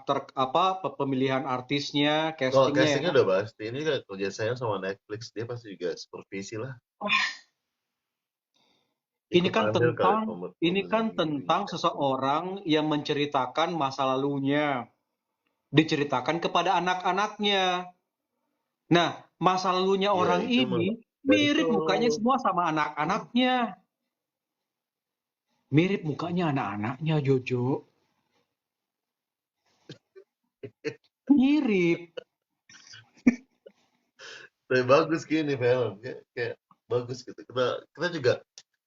karakter apa pemilihan artisnya, Kalau castingnya castingnya ya. udah pasti, ini kan kerja saya sama Netflix, dia pasti juga supervisi lah. Ini Ikut kan andil kali tentang ini pemilihan kan ininya tentang casting. seseorang yang menceritakan masa lalunya, diceritakan kepada anak-anaknya. Nah, masa lalunya Iya orang itu ini dan itu mirip mukanya semua sama anak-anaknya. Mirip mukanya anak-anaknya, Jojo. Mirip. tapi bagus gini film, kayak bagus gitu. Kita juga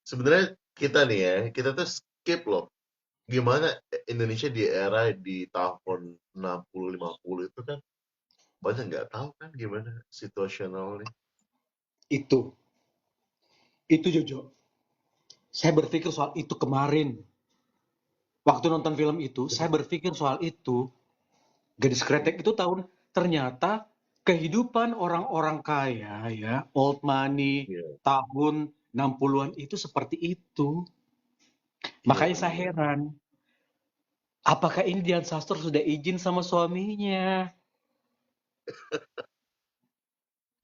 sebenarnya kita nih ya, kita tuh skip loh. Gimana Indonesia di era di tahun 60 50 itu kan banyak nggak tahu kan gimana situasionalnya. Itu. Itu, Jojo. Saya berpikir soal itu kemarin. Waktu nonton film itu, saya berpikir soal itu. Gadis Kretek itu ternyata kehidupan orang-orang kaya ya, old money Iya, tahun 60-an itu seperti itu. iya Makanya saya benar. heran, apakah ini Dian Sastro sudah izin sama suaminya?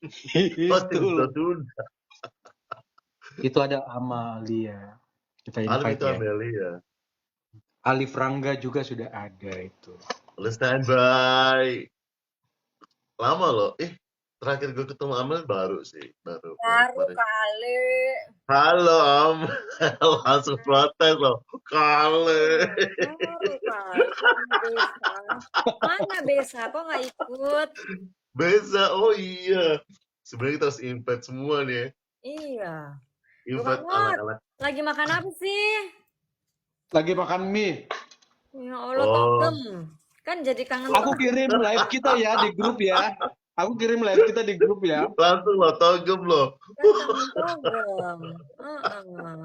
Pasti Itu sudah loh. sudah. Itu ada Amalia. Kita Alim invite itu ya. Amelia. Alif Rangga juga sudah ada itu. Let's stand by. Lama loh. Terakhir gue ketemu Amel baru sih, baru Baru kemarin. kali. Halo Amel, langsung protes loh. Kale. Baru kali. Mana Besa? Mana Besa? Kok nggak ikut? Beza, oh iya. Sebenarnya kita harus invite semua nih ya. Iya. Loh Invite kamu anak-anak. lagi makan apa sih? Lagi makan mie. Ya Allah, Oh, Togem. Kan jadi kangen Aku Togem. kirim live kita ya di grup ya. Aku kirim live kita di grup ya. langsung loh, togem loh. Kan kangen Togem. Heeh.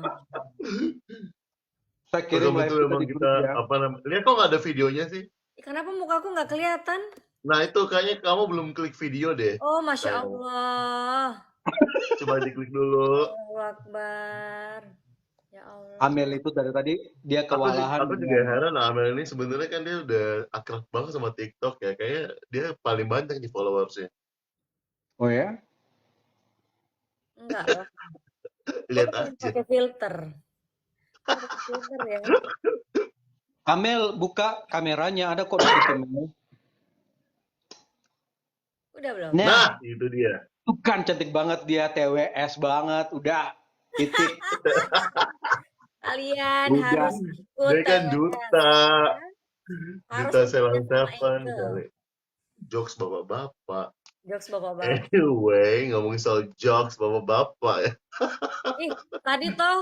Saya kirim Togem itu live kita memang di kita, grup ya. apa namanya, lihat kok nggak ada videonya sih? Kenapa mukaku nggak kelihatan? Nah itu kayaknya kamu belum klik video deh. Oh, Masya Kayaknya. Allah. Coba diklik dulu. Allahu Akbar. Ya Amel Allah. itu dari tadi dia Aku kewalahan aku juga dengan heran Amel ini sebenarnya kan dia udah akrab banget sama TikTok ya. Kayaknya dia paling banyak di followersnya. oh ya. Enggak lah. Gue Lihat kan aja. pakai filter. Pakai filter ya. Amel buka kameranya ada kok di situ Mel. Udah belum? Nah, Nah, itu dia. itu kan cantik banget dia TWS banget. Udah titik. Kalian Udah. harus ikut Dia kan TWS. duta. Harus Duta ikutnya Seven sama Seven Ike. kali. Jokes bapak-bapak. Jokes bapak-bapak. Anyway, ngomongin soal jokes bapak-bapak ya. Ih, tadi tuh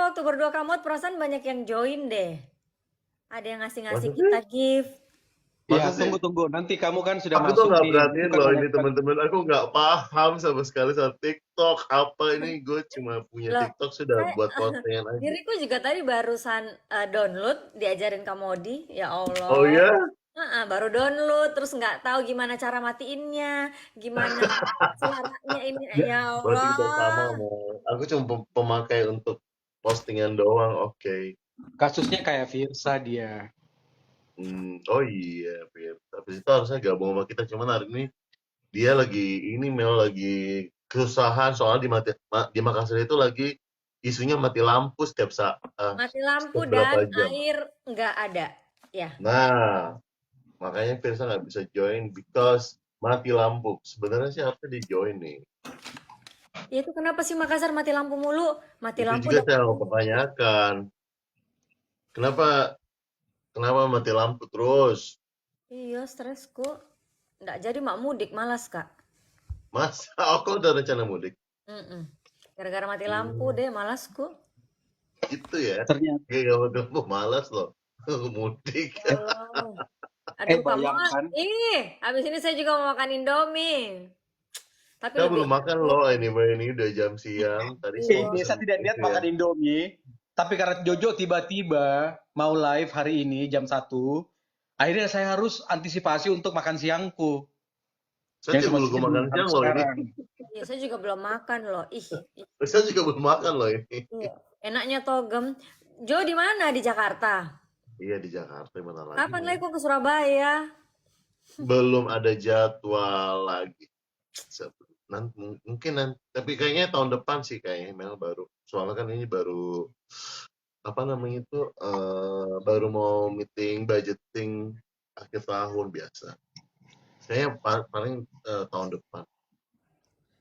waktu berdua kamu perasaan banyak yang join deh. Ada yang ngasih-ngasih Masa sih? kita gift. Ya, Masa sih? tunggu. Nanti kamu kan sudah Aku tuh masuk nggak nih. Itu perhatiin kan loh ada ini teman-teman. Aku nggak paham sama sekali soal TikTok. Apa ini? Gue cuma punya Loh, TikTok sudah saya buat postingan aja. diriku juga tadi barusan download diajarin Kak Modi. Ya Oh Allah. ya? Baru download terus nggak tahu gimana cara matiinnya, gimana suaranya ini. Ya Berarti kita sama, Allah. Mo. Aku cuma pemakai untuk postingan doang. Oke. kasusnya kayak Virsa dia. Oh iya, Fir. Habis itu harusnya gabung sama kita. Cuman hari ini dia lagi ini Mel lagi kesusahan soalnya di Makassar itu lagi isunya mati lampu Mati lampu setiap dan berapa jam. air nggak ada. Ya. Nah, makanya Firsa nggak bisa join because mati lampu. Sebenarnya sih harusnya di join nih. Ya itu kenapa sih Makassar mati lampu mulu? Mati Itu lampu juga dan saya mau air. pertanyakan. Kenapa kenapa mati lampu terus? Iya, stresku. Nggak jadi mak mudik, malas Kak. Mas, aku udah rencana mudik. Mm-mm. Gara-gara mati lampu Hmm, deh, malasku. Itu ya. Ternyata Kayak mati lampu malas loh. Mudik. Ya Allah. Aduh, kamu bayangkan habis ini saya juga mau makan Indomie. Tapi Kita lebih belum makan enak. loh anyway ini udah jam siang. Tadi sih Iya. Desa pesen tidak niat itu ya. makan Indomie, tapi karena Jojo tiba-tiba mau live hari ini jam 1, akhirnya saya harus antisipasi untuk makan siangku. Saya Yang juga belum semestinya makan harus siang loh ini. sekarang. Iya, saya juga belum makan loh. Ih, Saya juga belum makan loh ini. iya. Enaknya togem. Jo di mana di Jakarta? Iya di Jakarta, mana lagi Kapan nih? lagi kok ke Surabaya? Belum ada jadwal lagi. Mungkin nanti, tapi kayaknya tahun depan sih kayaknya Mel baru. Soalnya kan ini baru apa namanya itu baru mau meeting budgeting akhir tahun biasa. Kayaknya paling tahun depan.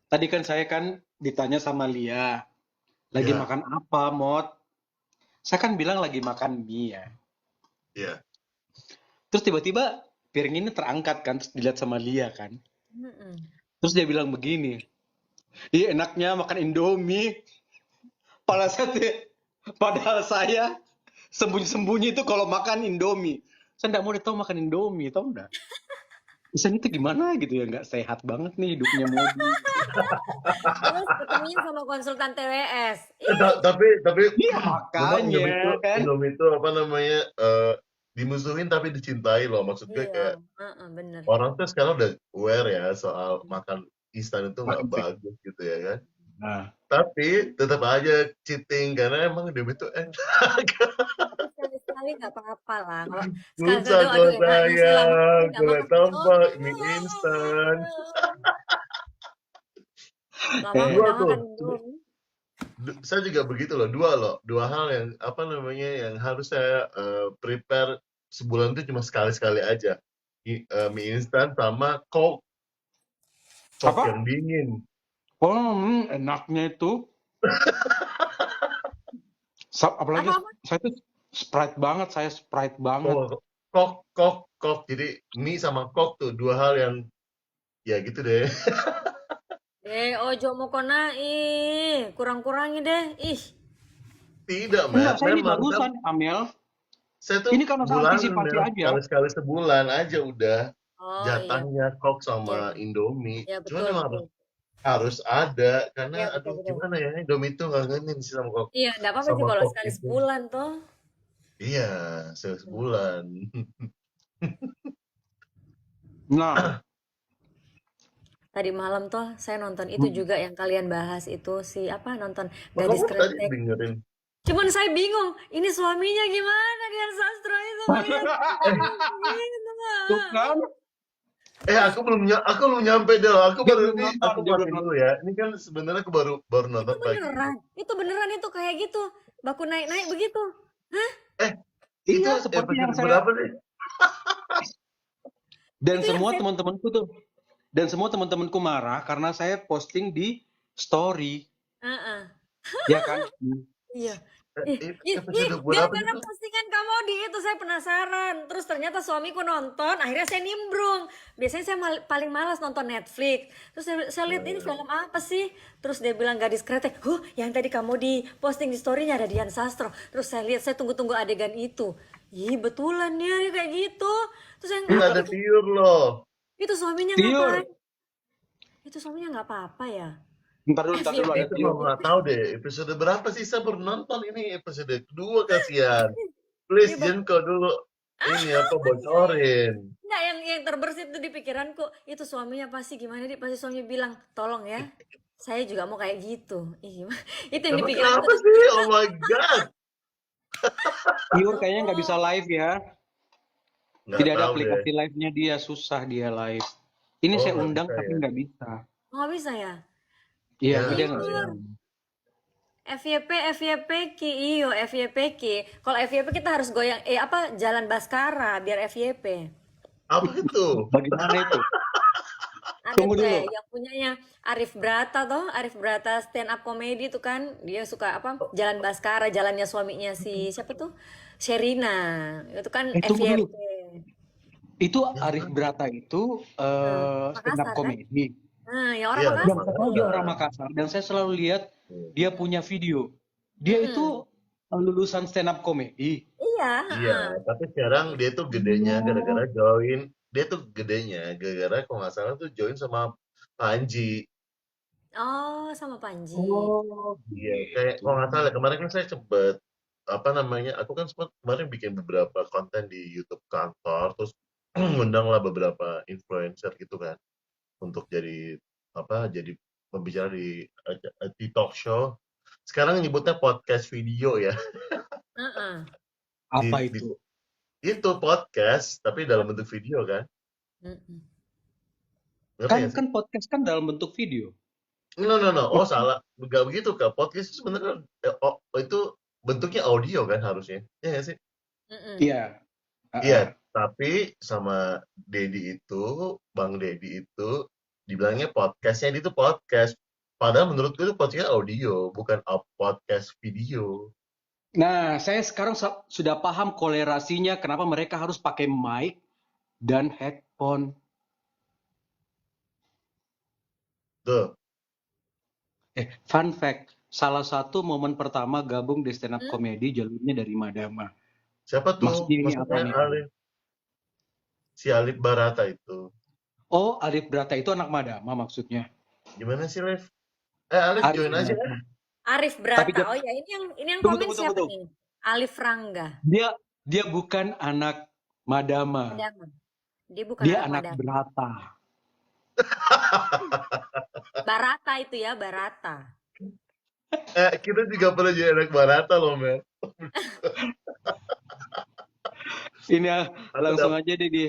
Tadi kan saya kan ditanya sama Lia, lagi Ya, makan apa, Mot? Saya kan bilang lagi makan mie ya. ya. Terus tiba-tiba piring ini terangkat kan, terus dilihat sama Lia kan. Mm-mm. Terus dia bilang begini, ih enaknya makan Indomie. Padahal saya sembunyi-sembunyi itu kalau makan Indomie. Saya nggak mau tahu makan Indomie, tau nggak? Misalnya itu gimana gitu ya, nggak sehat banget nih hidupnya Modi. Terus ketemuin sama konsultan TWS. Tapi Iya memang makanya kan. Indomie itu apa namanya dimusuhin tapi dicintai loh. Maksudnya Iya, kayak bener. orang tuh sekarang udah aware ya soal makan instan itu nggak bagus gitu ya kan. Nah, Tapi tetap aja cheating karena emang Indomie itu enak. Tapi sekali-sekali nggak apa-apa lah. Kalau sekali-sekali Susah doang, kalau aduh enaknya sih saya lama kali nggak gulai makan tambah Indomie. mie instan. Lama eh, nggak Dua makan tuh. Indomie. Saya juga begitu loh, dua hal yang apa namanya yang harus saya prepare sebulan itu cuma sekali-sekali aja. Mie instan sama Coke apa? yang dingin. Oh, enaknya itu. Apalagi Apa-apa? saya tuh Sprite banget. Oh, Coke. Jadi mie sama Coke tuh dua hal yang ya gitu deh. Ojo mau kona, kurang-kurangi deh. Ih, Tidak, Enggak, saya ini memang barusan, Amel. saya tuh Ini karena saya bulanan antisipasi ya, aja. sekali-sekali sebulan aja udah oh iya, jatahnya Coke iya, sama Indomie. iya Cuman betul memang betul. harus ada Iya karena betul aduh betul. gimana ya Indomie itu ngangenin sih Iya, nggak apa-apa sih sama kalau Coke sekali itu. sebulan toh. Iya, sebulan. Nah, Tadi malam toh saya nonton itu juga yang kalian bahas itu si apa nonton Gadis Kamu tadi Kretek. dengerin. Cuman saya bingung, ini suaminya gimana Dian Sastro itu ngeliat gitu tuh Mak. kan, Aku belum nyampe deh. Aku dia baru belum ini nonton, aku dia belum matiin dulu nonton. ya. Ini kan sebenarnya aku baru Itu nonton pagi ini. beneran, itu kayak gitu, baku naik-naik begitu. Hah? Eh, itu Iya, seperti yang episode saya berapa sih? dan Itu yang semua saya, teman-temanku tuh dan semua teman-temanku marah karena saya posting di story, Heeh. ya kan? Iya. Ih, Episode berapa gara-gara itu? postingan kamu di itu saya penasaran. Terus ternyata suamiku nonton, akhirnya saya nimbrung. Biasanya saya paling malas nonton Netflix. Terus saya lihat ini film apa sih? Terus dia bilang Gadis Kretek. Yang tadi kamu di posting di story-nya ada Dian Sastro. Terus saya lihat, saya tunggu-tunggu adegan itu. Ih, betulan dia kayak gitu. Terus saya Ini apa ada tiur loh. itu suaminya ngapain? Tiur, Itu suaminya nggak apa-apa ya? ntar dulu ada Itu Tiur. mau nggak tahu deh. Episode berapa sih saya baru nonton ini episode kedua kasihan. Ini Please jangan kau dulu ini apa bocorin. Enggak, yang terbersit tuh di pikiranku, itu suaminya pasti gimana dia pasti suaminya bilang, "Tolong ya, saya juga mau kayak gitu." Ih, gimana? Itu yang di Emang pikiranku kenapa tuh. sih? Oh my god. Tiur kayaknya nggak bisa live ya. Nggak Tidak ada tahu deh. aplikasi live-nya dia, susah dia live. Ini Oh saya nggak undang bisa tapi ya. nggak bisa. Oh, nggak bisa ya? Iya, Ya dia nggak bisa. Tiur. FYP Ki, iyo FYP Ki. Kalau FYP kita harus goyang, jalan Baskara biar FYP. Apa itu? Bagaimana itu? Ada Tunggu tuh dulu. yang punyanya Arif Brata toh, Arif Brata stand up comedy tuh kan, dia suka jalan Baskara, jalannya suaminya si siapa tuh? Sherina. Itu kan Tunggu dulu. FYP. Itu Arif Brata itu stand up Makassar kan? comedy. Nah, yang orang Iya, Makassar. Yang saya tahu dia orang Makassar. Makassar dan saya selalu lihat dia punya video. Dia itu lulusan stand up comedy. Iya, Iya, tapi sekarang dia tuh gedenya gara-gara join. Dia tuh gedenya gara-gara kalau nggak salah tuh join sama Panji. Oh, sama Panji. Oh, Iya, kayak kalau nggak salah kemarin kan saya cepet apa namanya, aku kan sempat kemarin bikin beberapa konten di YouTube kantor, terus ngundang lah beberapa influencer gitu kan untuk jadi jadi pembicara di talk show. Sekarang nyebutnya podcast video ya. Heeh. apa Di itu? Itu podcast, tapi dalam bentuk video kan? Mm-mm. Ngerti Kan nggak sih? kan podcast kan dalam bentuk video. No. Oh salah, nggak begitu Kak. Podcast itu sebenarnya itu bentuknya audio kan harusnya. Iya nggak sih? Mm-mm. Iya. Iya, tapi sama Bang Dedi itu dibilangnya podcastnya itu podcast. Padahal menurutku itu podcast audio, bukan podcast video. Nah, saya sekarang sudah paham kolerasinya kenapa mereka harus pakai mic dan headphone. Tuh, Fun fact, salah satu momen pertama gabung di stand up Hmm? comedy jalurnya dari Madama. siapa tuh? Maksudnya ini apa Maksudnya nih? Alif, si Alif Barata itu. Oh, Arif Brata itu anak Madama maksudnya. Gimana sih, Alif? Alif Arif join aja. Brata. Arif Tapi Brata. dia, Oh ya, ini yang tunggu, komen siapa nih? Alif Rangga. Dia bukan anak Madama. Madama. Dia bukan Dia anak anak Madama. Brata. Barata itu ya, Barata. Kita juga pernah jadi anak Barata loh, Mel. Ini ya, Aku langsung dap- aja deh di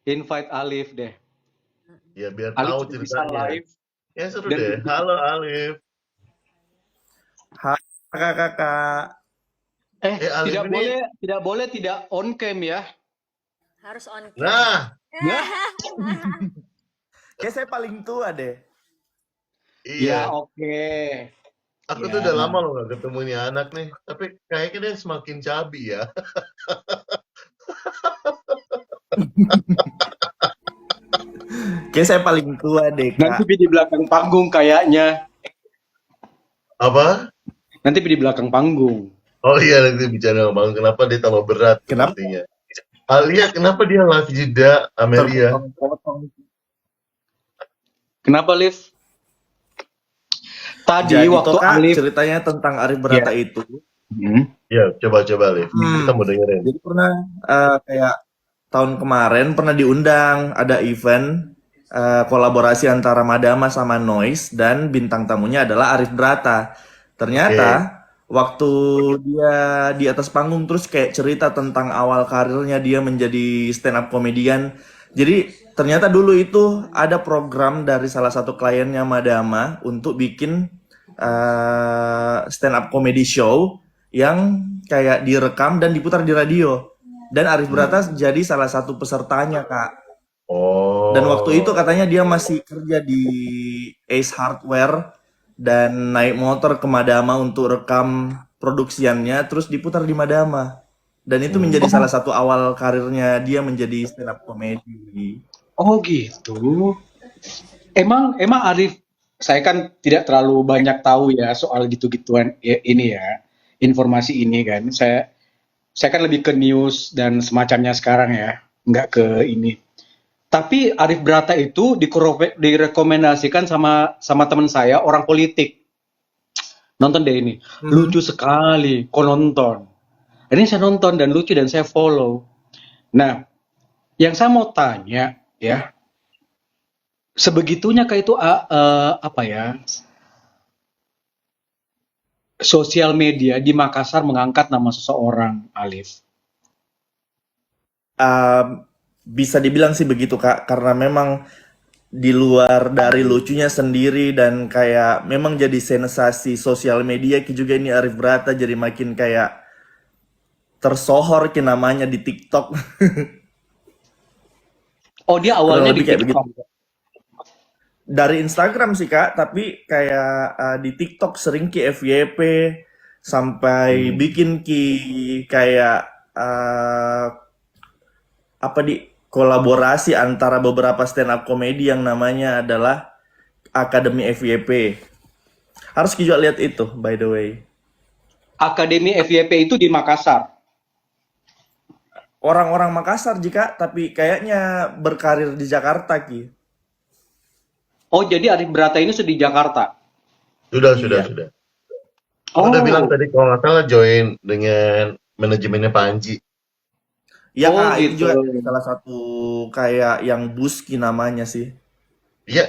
invite Alif deh. Ya biar Alif tahu sudah bisa ceritanya. live Ya seru dan deh. Halo Alif. Hai kakak-kakak. Alif ini. tidak boleh tidak on cam ya. Harus on cam. Nah, Nah, Kayak saya paling tua deh. iya. ya oke. Aku Ya. tuh udah lama loh gak ketemu ini anak nih. Tapi kayaknya dia semakin cabi ya. Kayak saya paling tua deh Nanti kak. di belakang panggung kayaknya. Apa? Nanti di belakang panggung. Oh iya, nanti bicara sama Bang. Kenapa dia tambah berat Kenapa? sepertinya. Alia, kenapa dia live jeda Amelia? Terpotong-potong. Kenapa, Liv? Tadi Jadi waktu toh kak Alif. ceritanya tentang Arif Brata itu. Ya, coba Liv. Kita mau dengerin. Jadi pernah kayak tahun kemarin pernah diundang ada event kolaborasi antara Madama sama Noise dan bintang tamunya adalah Arif Brata. Ternyata waktu dia di atas panggung terus kayak cerita tentang awal karirnya dia menjadi stand up comedian. Jadi ternyata dulu itu ada program dari salah satu kliennya Madama untuk bikin stand up comedy show yang kayak direkam dan diputar di radio. Dan Arif Brata jadi salah satu pesertanya, Kak. Oh. Dan waktu itu katanya dia masih kerja di Ace Hardware dan naik motor ke Madama untuk rekam produksiannya terus diputar di Madama. Dan itu menjadi salah satu awal karirnya dia menjadi stand up comedy. Oh gitu. Emang Arif, saya kan tidak terlalu banyak tahu ya soal gitu-gituan ini ya, informasi ini kan. Saya kan lebih ke news dan semacamnya sekarang ya, nggak ke ini. Tapi Arif Brata itu direkomendasikan sama teman saya, orang politik. Nonton deh ini, lucu sekali, kok nonton. Ini saya nonton dan lucu dan saya follow. Nah, yang saya mau tanya ya, sebegitunya kayak itu apa ya? Sosial media di Makassar mengangkat nama seseorang, Alif. Bisa dibilang sih begitu Kak, karena memang di luar dari lucunya sendiri dan kayak memang jadi sensasi sosial media juga ini Arif Brata jadi makin kayak tersohor namanya di TikTok. Oh, dia awalnya di Kurang lebih kayak TikTok. Dari Instagram sih Kak, tapi kayak di TikTok sering FYP sampai bikin kayak kolaborasi antara beberapa stand up komedi yang namanya adalah Akademi FYP. Harus juga lihat itu, by the way. Akademi FYP itu di Makassar. Orang-orang Makassar jika, tapi kayaknya berkarir di Jakarta Ki. Oh, jadi Arif Brata ini sudah di Jakarta. Sudah. Oh, Udah bilang tadi kalau nggak salah join dengan manajemennya Panji. Ya Oh, Kak, itu gitu. juga salah satu kayak yang Buski namanya sih. Iya,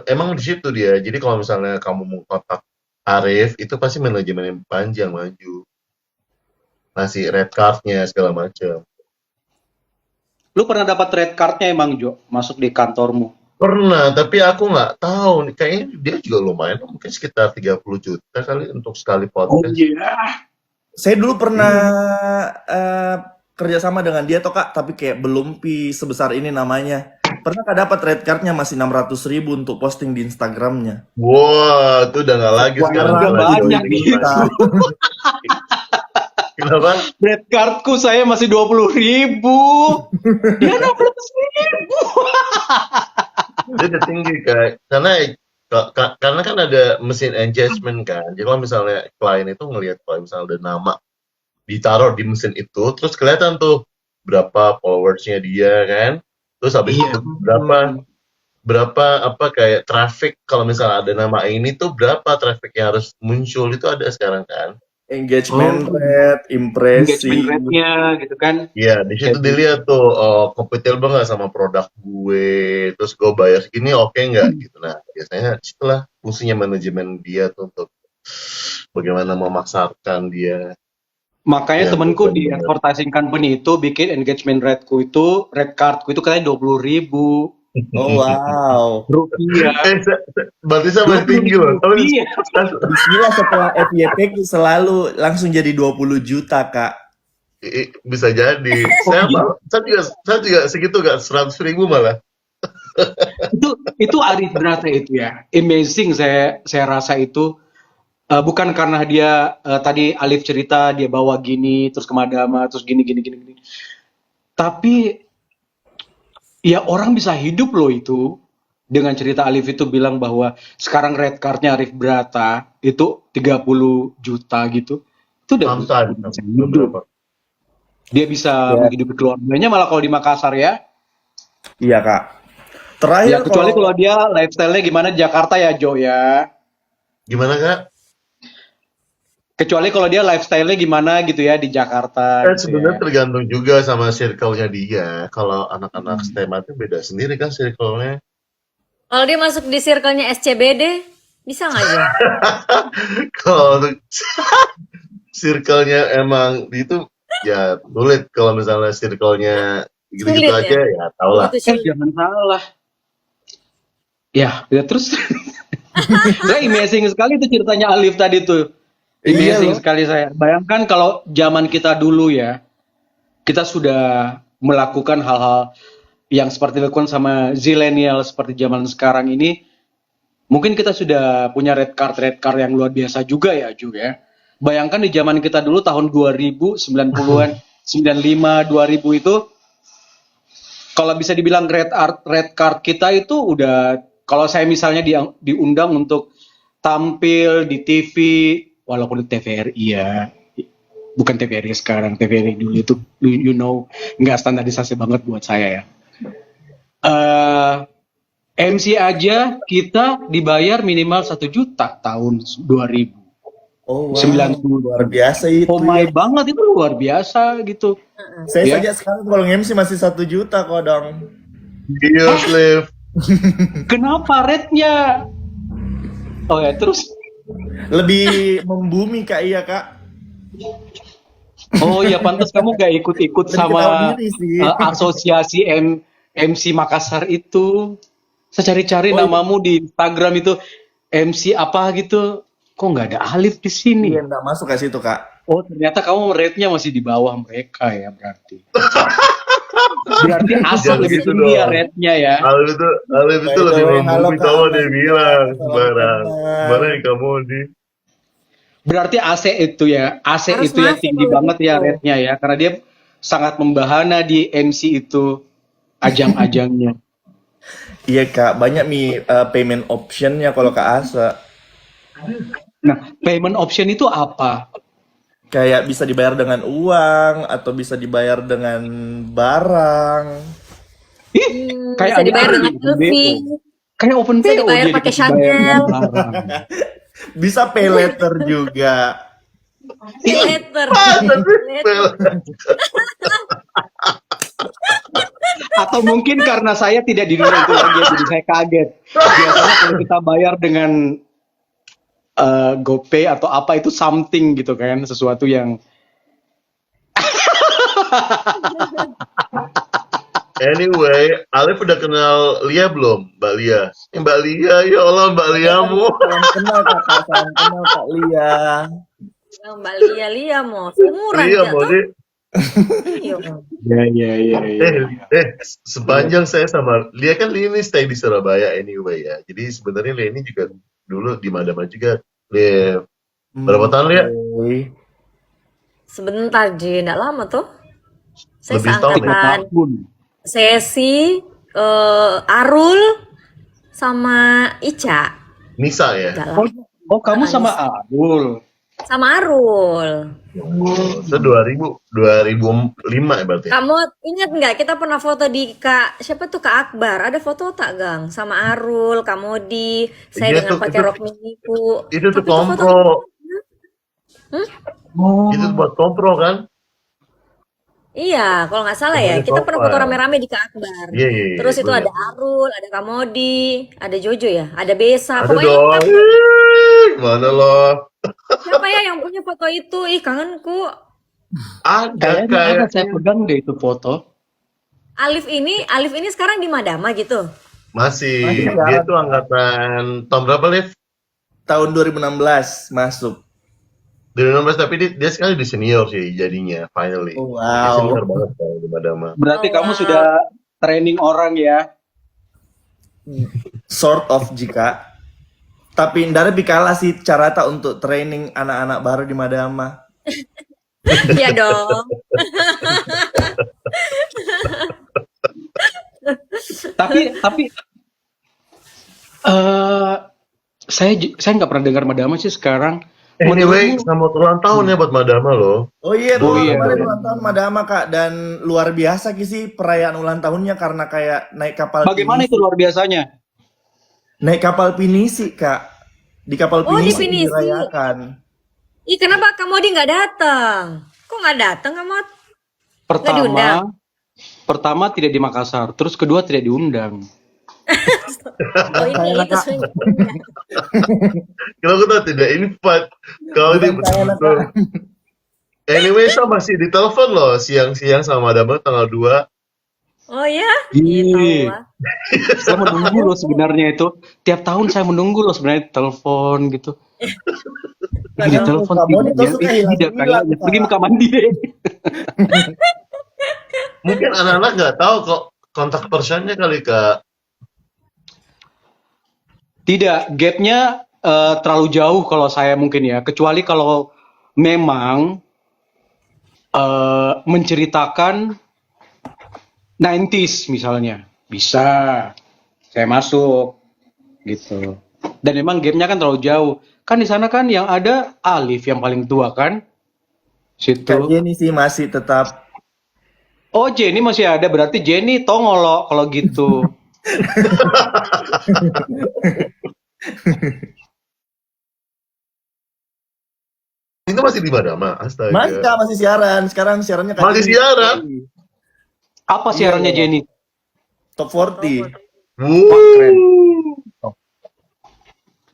emang di situ dia. Jadi kalau misalnya kamu mau kontak Arif, itu pasti manajemen Panji yang maju. Ngasih red card-nya segala macam. Lu pernah dapat red cardnya emang Jo, masuk di kantormu? Pernah, tapi aku nggak tahu nih. Kayaknya dia juga lumayan, mungkin sekitar 30 juta kali untuk sekali Oh podcast. iya. Saya dulu pernah kerjasama dengan dia toh Kak, tapi kayak belum sebesar ini namanya. Pernah Kak dapat red cardnya masih 600.000 untuk posting di Instagramnya. Wah, itu udah nggak lagi Wah, sekarang. udah Udah banyak lagi. gitu. Kenapa? Red cardku saya masih 20.000. Dia 16.000. Dia udah tinggi Kak. Karena kan ada mesin engagement kan. Jadi kalau misalnya klien itu ngelihat kalau misalnya ada nama ditaruh di mesin itu, terus kelihatan tuh berapa followersnya dia kan. Terus habis Iya. itu berapa apa kayak traffic, kalau misalnya ada nama ini tuh berapa traffic yang harus muncul, itu ada sekarang kan. Engagement Oh. rate, impresi. Engagement rate-nya gitu kan. Iya, di situ dilihat tuh kompatibel nggak sama produk gue, terus gue bayar segini oke nggak gitu. Nah, biasanya itulah fungsinya manajemen dia tuh untuk bagaimana memasarkan dia. Makanya Ya, temenku di betul. advertising company itu bikin engagement rate-ku itu, red card-ku itu katanya 20.000 Oh wow. rupiah. Berarti saya paling tinggi loh. Tapi Iya. Bismillah setelah FYP selalu langsung jadi 20 juta Kak. bisa jadi. Saya juga segitu gak 100.000 malah. Itu Arif Brata itu ya. Amazing saya rasa itu. Bukan karena dia tadi Alif cerita dia bawa gini terus ke Madama terus gini. Tapi ya orang bisa hidup loh itu dengan cerita Alif itu bilang bahwa sekarang red card-nya Arif Brata itu 30 juta gitu. Itu udah Sometimes, bisa hidup. beberapa. Dia bisa Ya. menghidupi keluarganya malah kalau di Makassar ya. Iya Kak. Terakhir Ya kecuali kalau dia lifestyle-nya gimana di Jakarta ya Jo ya. Gimana Kak? Kecuali kalau dia lifestyle-nya gimana gitu ya di Jakarta. Gitu Sebenarnya ya. tergantung juga sama circle-nya dia. Kalau anak-anak STEM itu beda sendiri kan circle-nya. Kalau dia masuk di circle-nya SCBD, bisa nggak Jo? Kalau circle-nya emang itu ya sulit. Kalau misalnya circle-nya gitu-gitu Sulit, aja ya tau lah. Itu sulit. Jangan salah. Ya terus. Saya amazing sekali tuh ceritanya Alif tadi tuh. Amazing Iya, sekali saya. Bayangkan kalau zaman kita dulu ya, kita sudah melakukan hal-hal yang seperti dilakukan sama zilenial seperti zaman sekarang ini. Mungkin kita sudah punya red card yang luar biasa juga ya Ju ya. Bayangkan di zaman kita dulu tahun 2000, 90-an, 95, 2000 itu kalau bisa dibilang red card kita itu udah, kalau saya misalnya diundang untuk tampil di TV, walaupun di TVRI ya, bukan TVRI sekarang, TVRI dulu itu nggak standarisasi banget buat saya ya. MC aja kita dibayar minimal 1 juta tahun 2000. Oh wow, 90. luar biasa itu. Pomai banget itu luar biasa gitu. Saya Ya. saja sekarang kalau MC masih 1 juta kok dong. Iya, Liv. Kenapa rate-nya? Oh ya, terus Lebih membumi Kak, iya Kak. oh ya pantas kamu gak ikut-ikut Lebih ketahui sama diri sih. asosiasi MC Makassar itu. Saya cari-cari Oh, iya. namamu di Instagram itu MC apa gitu. Kok nggak ada Alif di sini? Iya, enggak masuk ke situ Kak. Oh ternyata kamu rate-nya masih di bawah mereka ya berarti. Berarti asal Jangan lebih gitu tinggi ya dong. rate-nya ya. Alif itu By the lebih way, halo, membumi Kak sama Ahmad. dia bilang Salam sembarang. kenal. Mana yang kamu di? Berarti AC itu ya, AC Harus itu yang masuk tinggi kalau banget ya gitu. rate-nya ya, karena dia sangat membahana di MC itu ajang-ajangnya. Iya Kak, banyak payment option-nya kalau Kak Asa. Nah, payment option itu apa? Kayak bisa dibayar dengan uang atau bisa dibayar dengan barang. Ih, kayak Bisa ada dibayar dengan Open BO. living, Kayak Open bisa BO dibayar dia pakai dikasih bayar dengan Chanel, barang. Bisa pay later juga. pay later. Atau mungkin karena saya tidak di dunia itu lagi, jadi saya kaget. Biasanya kalau kita bayar dengan GoPay atau apa itu something gitu kan, sesuatu yang Anyway, Alif udah kenal Lia belum? Mbak Lia. Mbak Lia, ya Allah Mbak Liamu. Salam kenal kakak, salam kenal Kak Lia. Yang Mbak Lia mau seumuran Lia aja mau tuh. deh. Iya. Sepanjang saya sama Lia kan Lia ini stay di Surabaya anyway ya. Jadi sebenarnya Lia ini juga dulu di Madama juga. Lia, berapa tahun Lia? Oke. Sebentar, Ji, enggak lama tuh. Saya Lebih setahun ya? seangkatan tahun. Sesi, Arul, sama Ica. Nisa ya? Enggak lama. Oh, kamu sama Arul. Sama Arul. Itu 2005 ya berarti. Kamu ingat nggak kita pernah foto di siapa tuh Kak Akbar? Ada foto tak, Gang? Sama Arul, Kamodi, saya Iya, dengan tuh, pakai itu- rok miniku. Itu tuh Tapi foto kompro. Oh. Itu buat kompro kan? Iya, kalau nggak salah ya, Kamodi kita pernah profile. foto rame-rame di Kak Akbar. Iya, iya, iya, Terus itu gua ada liat. Arul, ada Kamodi, ada Jojo ya, ada Besa. Ada Pokoknya dong. lengkap. Mana lo? Siapa ya yang punya foto itu? Ih, kangenku. Ada Kayaknya ada, kayak saya pegang deh itu foto. Alif ini sekarang di Madama gitu. masih. Masih Dia ada. tuh angkatan tahun berapa, Liv? Tahun 2016 masuk. 2016, tapi dia sekali di senior sih jadinya finally. Oh, Dia wow. senior banget kalau di Madama. Berarti Oh, kamu wow. sudah training orang ya? Sort of jika. Tapi ndara bikala sih carata untuk training anak-anak baru di Madama. Iya dong. Tapi saya nggak pernah dengar Madama sih sekarang. Anyway, Menurutmu- selamat ulang tahun ya buat Madama loh. Oh iya, Oh iya. kemarin ulang tahun Madama Kak, dan luar biasa sih perayaan ulang tahunnya karena kayak naik kapal bagaimana itu pinisi. luar biasanya? Naik kapal pinisi Kak, di kapal Oh, di pinisi pinisi. dirayakan. Ih, kenapa Kamodi nggak datang? Kok nggak datang, Kamod? diundang? Pertama tidak di Makassar, terus kedua tidak diundang. Oh, ini Enak, itu Kak. sebenarnya. Kalau aku tahu tidak invite. Kalau Bukan dia saya, betul-betul. Anyway, saya masih ditelepon loh siang-siang sama Madama tanggal 2. Oh ya? Ih. Gitu lah. Saya menunggu loh sebenarnya itu. Tiap tahun saya menunggu loh sebenarnya telepon gitu. Ini Kadang telepon Kak Moni tuh tidak, suka tidak hilang-hilang, kayaknya. Kak. Pergi ke mandi deh. Mungkin anak-anak nggak tahu kok kontak personnya kali Kak. Tidak, gapnya terlalu jauh kalau saya mungkin ya. Kecuali kalau memang menceritakan 90s misalnya. Bisa, saya masuk gitu. Dan memang gapnya kan terlalu jauh. Kan di sana kan yang ada Alif yang paling tua kan? Kak Situ. Jenny sih masih tetap. Oh, Jenny masih ada. Berarti Jenny tongolo kalau gitu. Itu masih di Madama, astaga. Masih Kak, masih siaran. Sekarang siarannya Kak Masih Jenny. siaran? Apa siarannya Iya. Jenny? Top 40. Wah, keren. Wuh.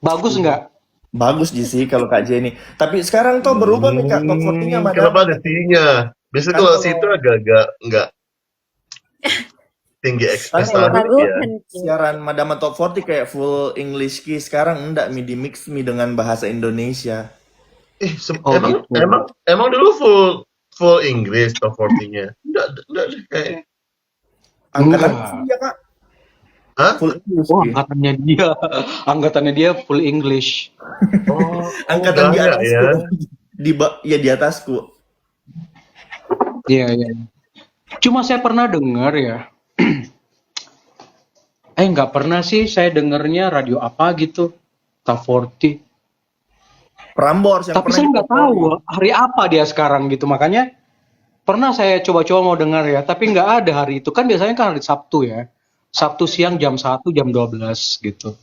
Bagus nggak? Bagus sih kalau Kak Jenny. Tapi sekarang tuh berubah nih Kak, top 40-nya Madama. Kenapa ada T-nya? Biasanya Kan kalau kalau- situ agak-agak nggak tinggi Kan ekspektasi kalau Lagu ya. siaran Madama Top 40 kayak full English Ki, sekarang enggak di mix dengan bahasa Indonesia. Oh, emang, gitu. emang dulu full Inggris top 40-nya. Enggak deh kayak. Angkatan Enggak. sih ya Kak. Hah? Full English Oh, Ki. angkatannya dia full English. Oh, Angkatan di enggak atasku. ya. Di atasku. Iya, iya. Cuma saya pernah dengar ya. Nggak pernah sih saya dengernya radio apa gitu. Top 40. Prambors yang Tapi pernah saya di nggak Top tahu 40. hari apa dia sekarang gitu. Makanya pernah saya coba-coba mau dengar ya. Tapi nggak ada hari itu. Kan biasanya kan hari Sabtu ya. Sabtu siang jam 1, jam 12 gitu.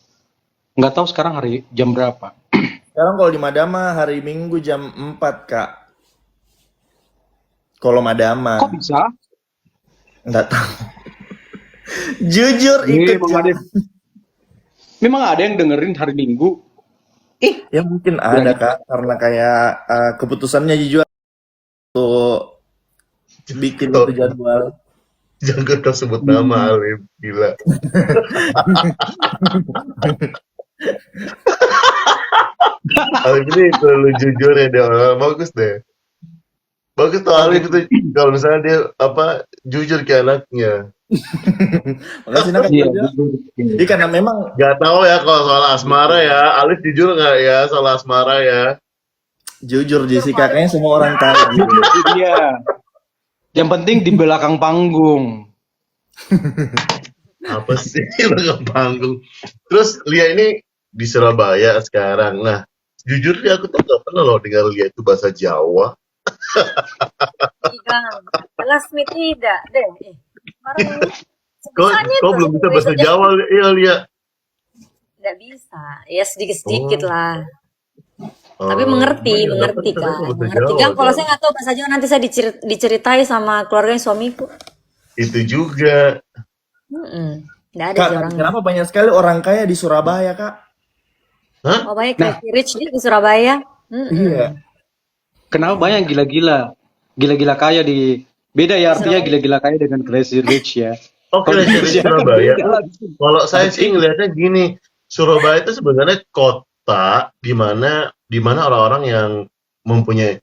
Nggak tahu sekarang hari jam berapa. Sekarang kalau di Madama hari Minggu jam 4 Kak. Kalau Madama. Kok bisa? Enggak tahu. Jujur Iya, ikut memang ada yang dengerin hari Minggu. Ya mungkin ada Kak, karena kayak keputusannya jujur untuk bikin Tuh. itu jadwal. Jangan kau sebut nama Alif, gila. Alif ini terlalu jujur ya dia orang. Bagus deh. Bagus tuh Alif itu kalau misalnya dia jujur ke anaknya. Makasih Nak Iya, Jojo. jujur. Jadi karena memang Gak tahu ya kalau soal asmara ya. Alif jujur nggak ya soal asmara ya? jujur Jessica, kayaknya semua orang tahu gitu. Jujur dia. Yang penting di belakang panggung. Apa sih belakang panggung? Terus Lia ini di Surabaya sekarang. Nah, jujur dia aku tuh gak pernah loh dengar Lia itu bahasa Jawa. Iya, jelas mi tidak deh. Orang Kau belum bisa bahasa Jawa, iya Lia. Nggak bisa, ya sedikit-sedikit Oh. lah. Tapi mengerti Iya, kan, bahasa mengerti Jawa, kan. Kalau Bang. saya nggak tahu bahasa Jawa nanti saya diceritai sama keluarga suamiku. Itu juga. Nggak ada Kak, sih orangnya. kenapa banyak sekali orang kaya di Surabaya, Kak? Hah? Oh baik, Crazy Rich dia di Surabaya. Iya. Kenapa banyak yang gila-gila? Gila-gila kaya di... Beda ya artinya gila-gila kaya dengan crazy rich ya. Oke, Kalau dari Indonesia kan Surabaya. beda lah. Kalau saya sih ngelihatnya gini, Surabaya itu sebenarnya kota di mana orang-orang yang mempunyai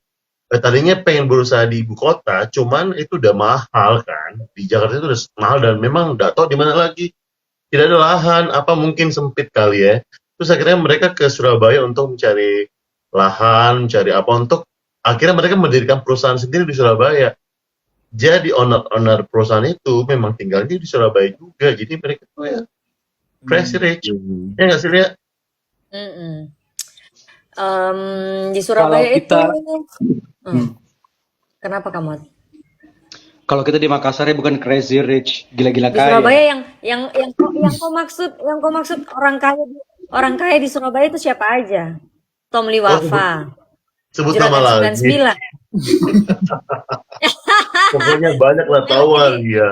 tadinya pengen berusaha di ibu kota, cuman itu udah mahal kan. Di Jakarta itu udah mahal dan memang nggak tahu di mana lagi. Tidak ada lahan, apa mungkin sempit kali ya. Terus akhirnya mereka ke Surabaya untuk mencari lahan, mencari apa untuk akhirnya mereka mendirikan perusahaan sendiri di Surabaya. Jadi owner perusahaan itu memang tinggalnya di Surabaya juga. Jadi mereka tuh ya crazy rich. Ya nggak sih Lia? Di Surabaya Kalau kita- itu. Kenapa kamu? Kalau kita di Makassar ya bukan crazy rich, gila-gila Di kaya. Surabaya yang kau maksud orang kaya di Surabaya itu siapa aja? Tom Liwafa, Sebut nama Juragan lagi. 99. Pokoknya banyak lah tahu Lia.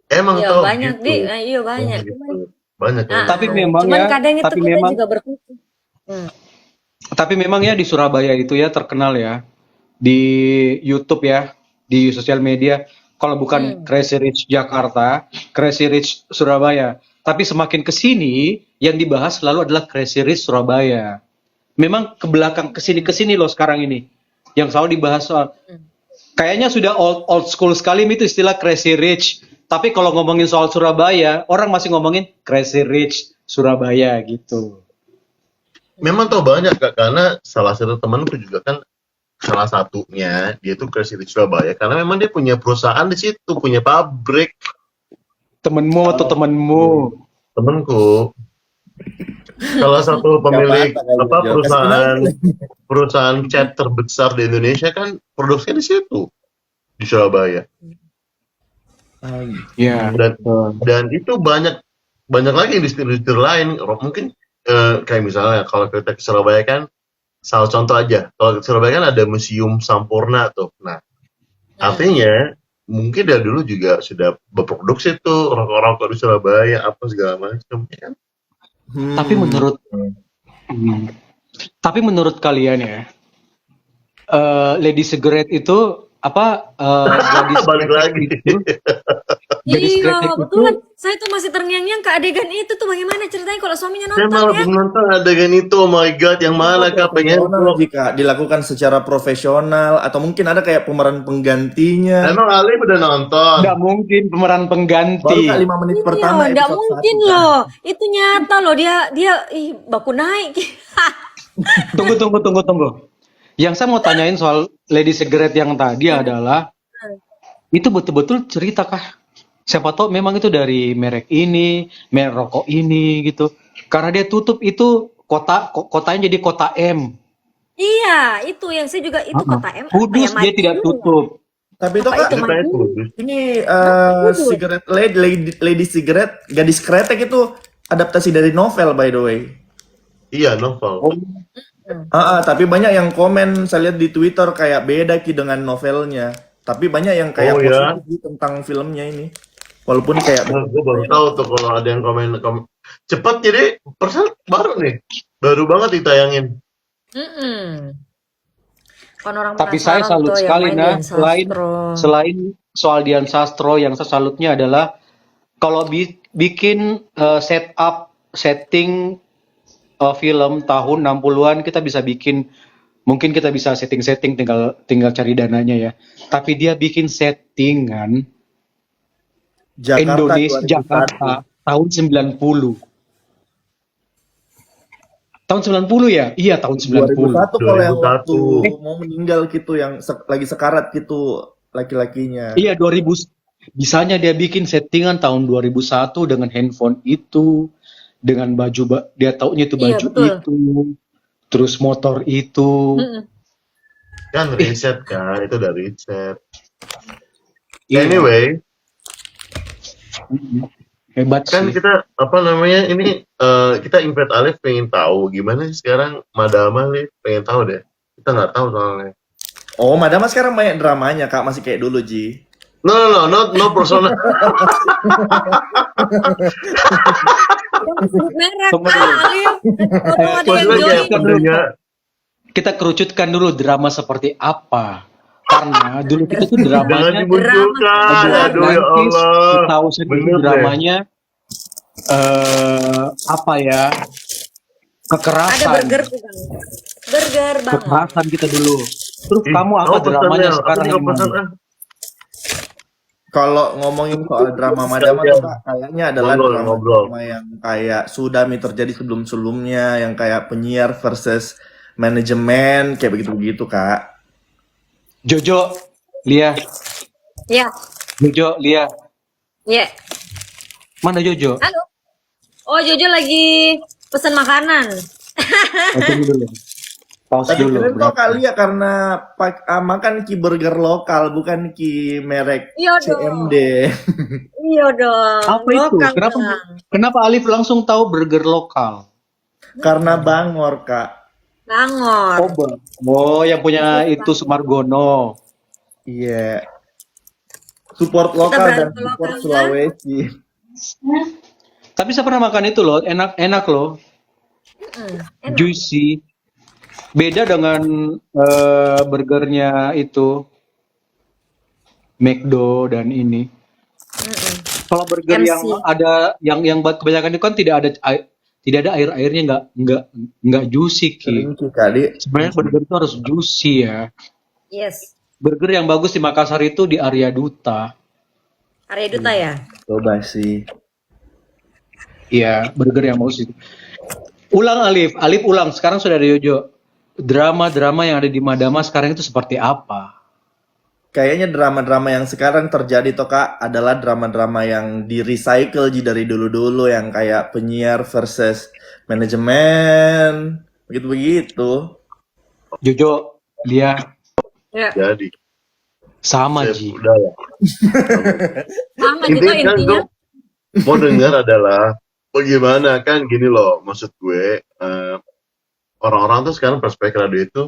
Emang Iya tahu banyak gitu. di, iya banyak. Gitu. Banyak ya. Nah, Tapi memang cuman ya, kadang itu tapi kita memang- juga berpikir. Tapi memang ya di Surabaya itu ya terkenal ya. Di YouTube ya, di sosial media. Kalau bukan Crazy Rich Jakarta, Crazy Rich Surabaya. Tapi semakin ke sini, yang dibahas selalu adalah Crazy Rich Surabaya. Memang ke belakang ke sini loh sekarang ini. Yang selalu dibahas soal kayaknya sudah old school sekali itu istilah Crazy Rich. Tapi kalau ngomongin soal Surabaya, orang masih ngomongin Crazy Rich Surabaya gitu. Memang tahu banyak Kak, karena salah satu temanku juga kan salah satunya dia tuh Crazy Rich Surabaya karena memang dia punya perusahaan di situ, punya pabrik. Temenmu atau temenmu? Temenku salah satu pemilik apa-apa, kalau perusahaan cat terbesar di Indonesia kan produksinya di situ di Surabaya. Ya. Dan itu banyak lagi industri-industri lain mungkin kayak misalnya kalau kita ke Surabaya kan salah contoh aja kalau ke Surabaya kan ada Museum Sampurna tuh. Nah artinya mungkin dari dulu juga sudah berproduksi tuh rokok-rokok di Surabaya apa segala macam ya kan. Tapi menurut kalian ya, Lady Cigarette itu apa? Gadis Balik lagi. Gadis Iya, kreatif itu- betulan. Saya tuh masih terngiang-ngiang ke adegan itu tuh bagaimana ceritanya kalau suaminya Saya malah nonton ya? belum nonton adegan itu, oh my god, yang mana kak pengen vlog. jika dilakukan secara profesional atau mungkin ada kayak pemeran penggantinya. Emang Ali udah nonton? Nggak mungkin pemeran Baru pengganti. kak 5 menit Iya, pertama nggak episode mungkin 1, Kak. loh. Itu nyata loh dia baku naik. Tunggu. Yang saya mau tanyain soal Lady Cigarette yang tadi adalah itu betul-betul cerita kah? Siapa tahu memang itu dari merek ini, merek rokok ini gitu. Karena dia tutup itu kotanya jadi kota M. Iya, itu yang saya juga itu kota M. apa Kudus ya, dia tidak Madiun ya? tutup. Tapi itu Apa kak, itu? Ceritanya kudus. ini Kudus. cigarette lady cigarette gadis kretek itu adaptasi dari novel by the way. Iya, novel. Tapi banyak yang komen saya lihat di Twitter kayak beda ki dengan novelnya. Tapi banyak yang kayak Oh, ya? positif tentang filmnya ini. Walaupun kayak Gue baru tahu tuh kalau ada yang komen. Cepat jadi persen baru nih. Baru banget ditayangin. Kan orang Tapi saya penasaran salut tuh yang sekali, main nah, Dian Sastro. selain soal Dian Sastro, yang saya salutnya adalah kalau bikin setting film tahun 60-an kita bisa bikin, mungkin kita bisa setting-setting, tinggal cari dananya ya. Tapi dia bikin settingan Jakarta Indonesia 2001. Jakarta tahun 90. Tahun 90 ya? Iya, tahun 90. 2001 kalau yang waktu 2001. mau meninggal gitu, yang lagi sekarat gitu laki-lakinya. Iya, 2000. Bisanya dia bikin settingan tahun 2001 dengan handphone itu, dengan baju, dia taunya itu Iya, baju betul. itu, terus motor itu. Mm-mm. Kan riset kan, itu udah riset. Iya. Anyway, Hebat kan sih. kita apa namanya ini kita invite Alif pengen tahu gimana sih sekarang Madama nih, pengen tahu deh. Kita nggak tahu soalnya. Oh, Madama sekarang banyak dramanya, Kak. Masih kayak dulu, Ji. No, no personal. Jangan sebut merek, Tunggu dulu. Alif. Kalau ada yang Maksudnya kayak join. pendengar. Kita kerucutkan dulu drama seperti apa. Karena dulu kita tuh Jangan dramanya dimunculkan. Drama. Aduh ya Allah. tahu sendiri Bener deh. dramanya apa ya? Ada Kekerasan. burger tuh Bang. Burger banget. Kekerasan kita dulu. Terus Ih, kamu apa pesan dramanya ya? sekarang Aku yang nggak pesan mana? ah. Kalau ngomongin soal drama Madama tuh, Kak, kayaknya adalah Ngobrol. drama yang kayak sudah terjadi sebelum-sebelumnya, yang kayak penyiar versus manajemen, kayak begitu-begitu, Kak. Jojo, Lia, Ya, Jojo, Lia. ya. Mana Jojo? Halo. Oh, Jojo lagi pesan makanan. Tunggu dulu. Pause Tapi dulu. keren kok kali ya, karena makan ki burger lokal, bukan ki merek Iya dong. CMD. Iya dong. Apa itu? Lokal, Kenapa? Bang. Kenapa Alif langsung tahu burger lokal? Karena Bangor, Kak. Bangor. Oh, yang punya itu Sumargono. Iya. Support lokal beralih dan ke support lokalnya. Sulawesi. Tapi saya pernah makan itu loh, enak loh, Enak. juicy. Beda dengan burgernya itu McDo dan ini. Mm-mm. Kalau burger MC. yang ada yang kebanyakan itu kan tidak ada air-airnya, nggak juicy Ki. Sering ki kali. Sebenarnya burger itu harus juicy ya. Yes. Burger yang bagus di Makassar itu di Arya Duta. Arya Duta ya? Coba sih. Iya, burger yang bagus itu. Ulang Alif ulang. Sekarang sudah ada Yojo. Drama-drama yang ada di Madama sekarang itu seperti apa? Kayaknya drama-drama yang sekarang terjadi toh, Kak, adalah drama-drama yang di-recycle Ji, dari dulu-dulu, yang kayak penyiar versus manajemen, begitu-begitu. Jojo, Lia, Ya. Jadi, sama saya Ji. udah ya. Sama gitu Intinya kan intinya. gue mau dengar adalah bagaimana kan gini loh, maksud gue orang-orang tuh sekarang prospek radio itu